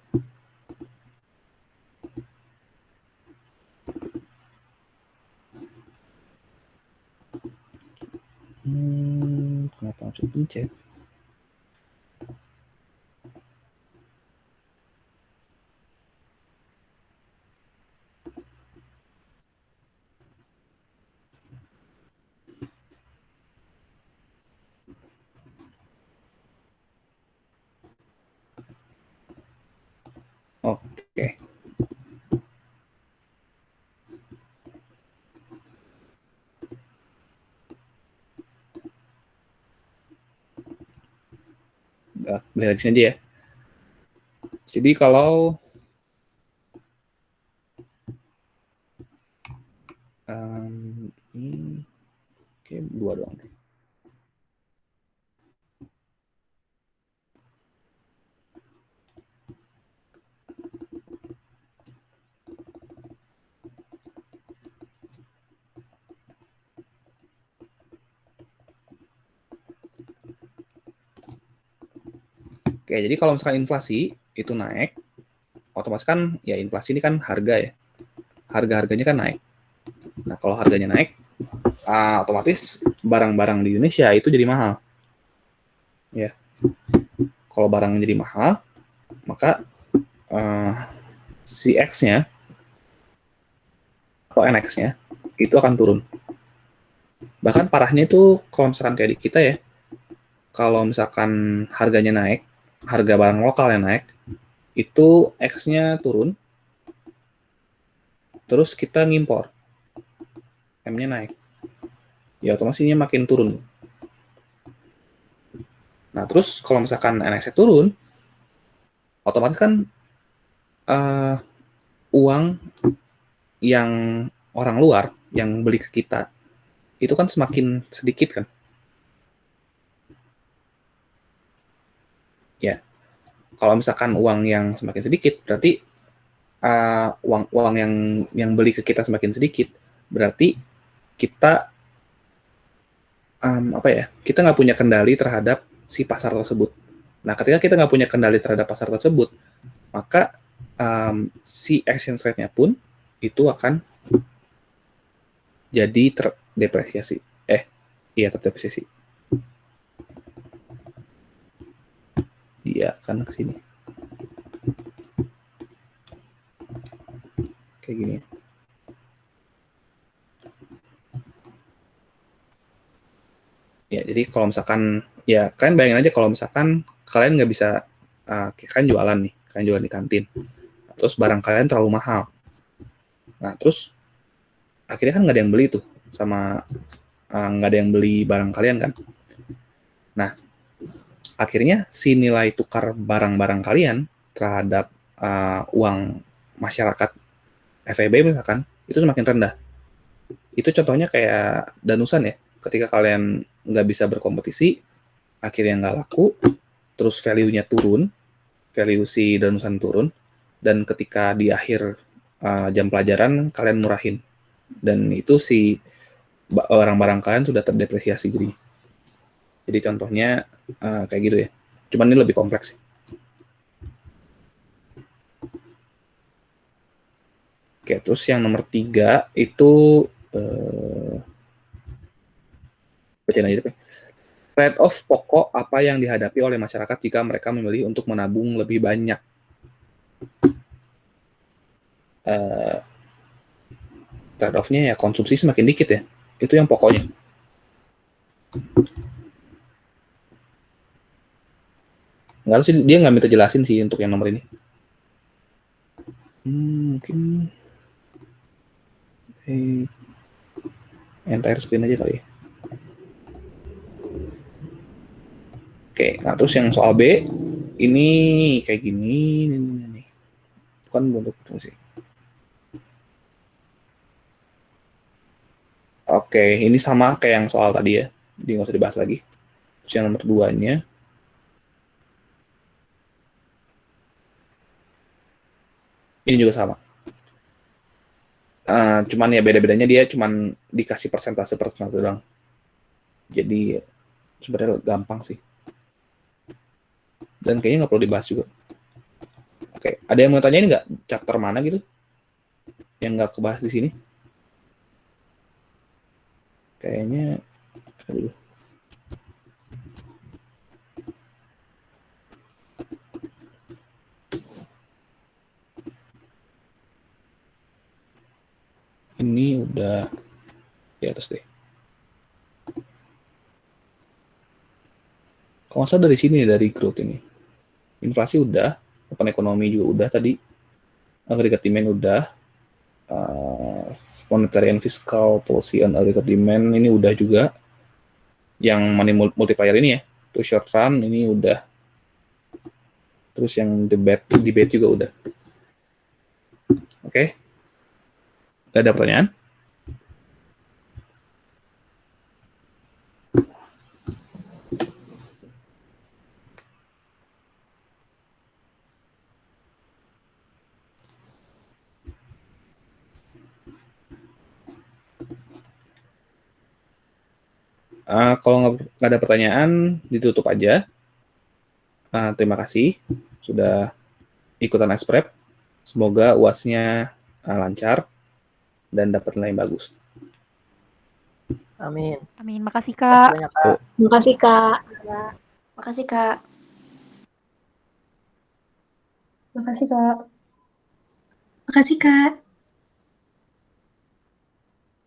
Kenapa harus pencet? Oke. Lihat di sini aja ya. Jadi kalau ini oke, dua doang. Oke, jadi kalau misalkan inflasi itu naik, otomatis kan ya inflasi ini kan harga ya. Harga-harganya kan naik. Nah, kalau harganya naik, otomatis barang-barang di Indonesia itu jadi mahal. Ya, kalau barang jadi mahal, maka si X-nya atau NX-nya itu akan turun. Bahkan parahnya itu kalau misalkan kayak di kita ya, kalau misalkan harganya naik, harga barang lokal yang naik, itu X-nya turun, terus kita ngimpor, M-nya naik. Ya otomatisnya makin turun. Nah, terus kalau misalkan NX-nya turun, otomatis kan uang yang orang luar yang beli ke kita itu kan semakin sedikit kan. Ya, kalau misalkan uang yang semakin sedikit, berarti uang yang beli ke kita semakin sedikit, berarti kita apa ya? Kita nggak punya kendali terhadap si pasar tersebut. Nah, ketika kita nggak punya kendali terhadap pasar tersebut, maka si exchange rate-nya pun itu akan jadi terdepresiasi. Iya terdepresiasi. Iya kan ke sini. Kayak gini. Ya, jadi kalau misalkan ya kalian bayangin aja kalau misalkan kalian nggak bisa kalian jualan nih, kalian jualan di kantin. Terus barang kalian terlalu mahal. Nah, terus akhirnya kan nggak ada yang beli tuh sama nggak ada yang beli barang kalian kan. Nah, akhirnya si nilai tukar barang-barang kalian terhadap uang masyarakat FEB misalkan itu semakin rendah. Itu contohnya kayak danusan ya. Ketika kalian nggak bisa berkompetisi, akhirnya nggak laku, terus value-nya turun, value si danusan turun, dan ketika di akhir jam pelajaran kalian murahin, dan itu si barang-barang kalian sudah terdepresiasi jadi contohnya kayak gitu ya, cuman ini lebih kompleks sih. Oke, terus yang nomor 3 itu bacain aja deh. Trade-off pokok apa yang dihadapi oleh masyarakat jika mereka memilih untuk menabung lebih banyak? Trade-off-nya ya konsumsi semakin dikit ya. Itu yang pokoknya. Nggak harus sih, dia nggak minta jelasin sih untuk yang nomor ini. Mungkin entire screen aja kali ya. Oke, nah terus yang soal B, ini kayak gini, nih. Kan bentuk fungsi. Oke, ini sama kayak yang soal tadi ya, jadi nggak usah dibahas lagi. Terus yang nomor 2-nya, ini juga sama. Cuman ya beda-bedanya dia cuman dikasih persentase doang. Jadi sebenarnya gampang sih. Dan kayaknya nggak perlu dibahas juga. Oke, ada yang mau tanyain nggak chapter mana gitu yang nggak kebahas di sini? Kayaknya, aduh. Ini udah di atas deh. Kalau nggak salah dari sini, dari growth ini. Inflasi udah, open ekonomi juga udah tadi, aggregate demand udah, monetary and fiscal policy and aggregate demand ini udah juga. Yang money multiplier ini ya, to short run ini udah. Terus yang debate juga udah. Oke. Gak ada pertanyaan? Kalau nggak ada pertanyaan, ditutup aja. Terima kasih sudah ikutan Exprep. Semoga UAS-nya lancar dan dapat nilai yang bagus. Amin. Amin. Makasih, Kak. Banyak, Kak. Makasih, Kak. Makasih, Kak. Makasih, Kak. Makasih, Kak.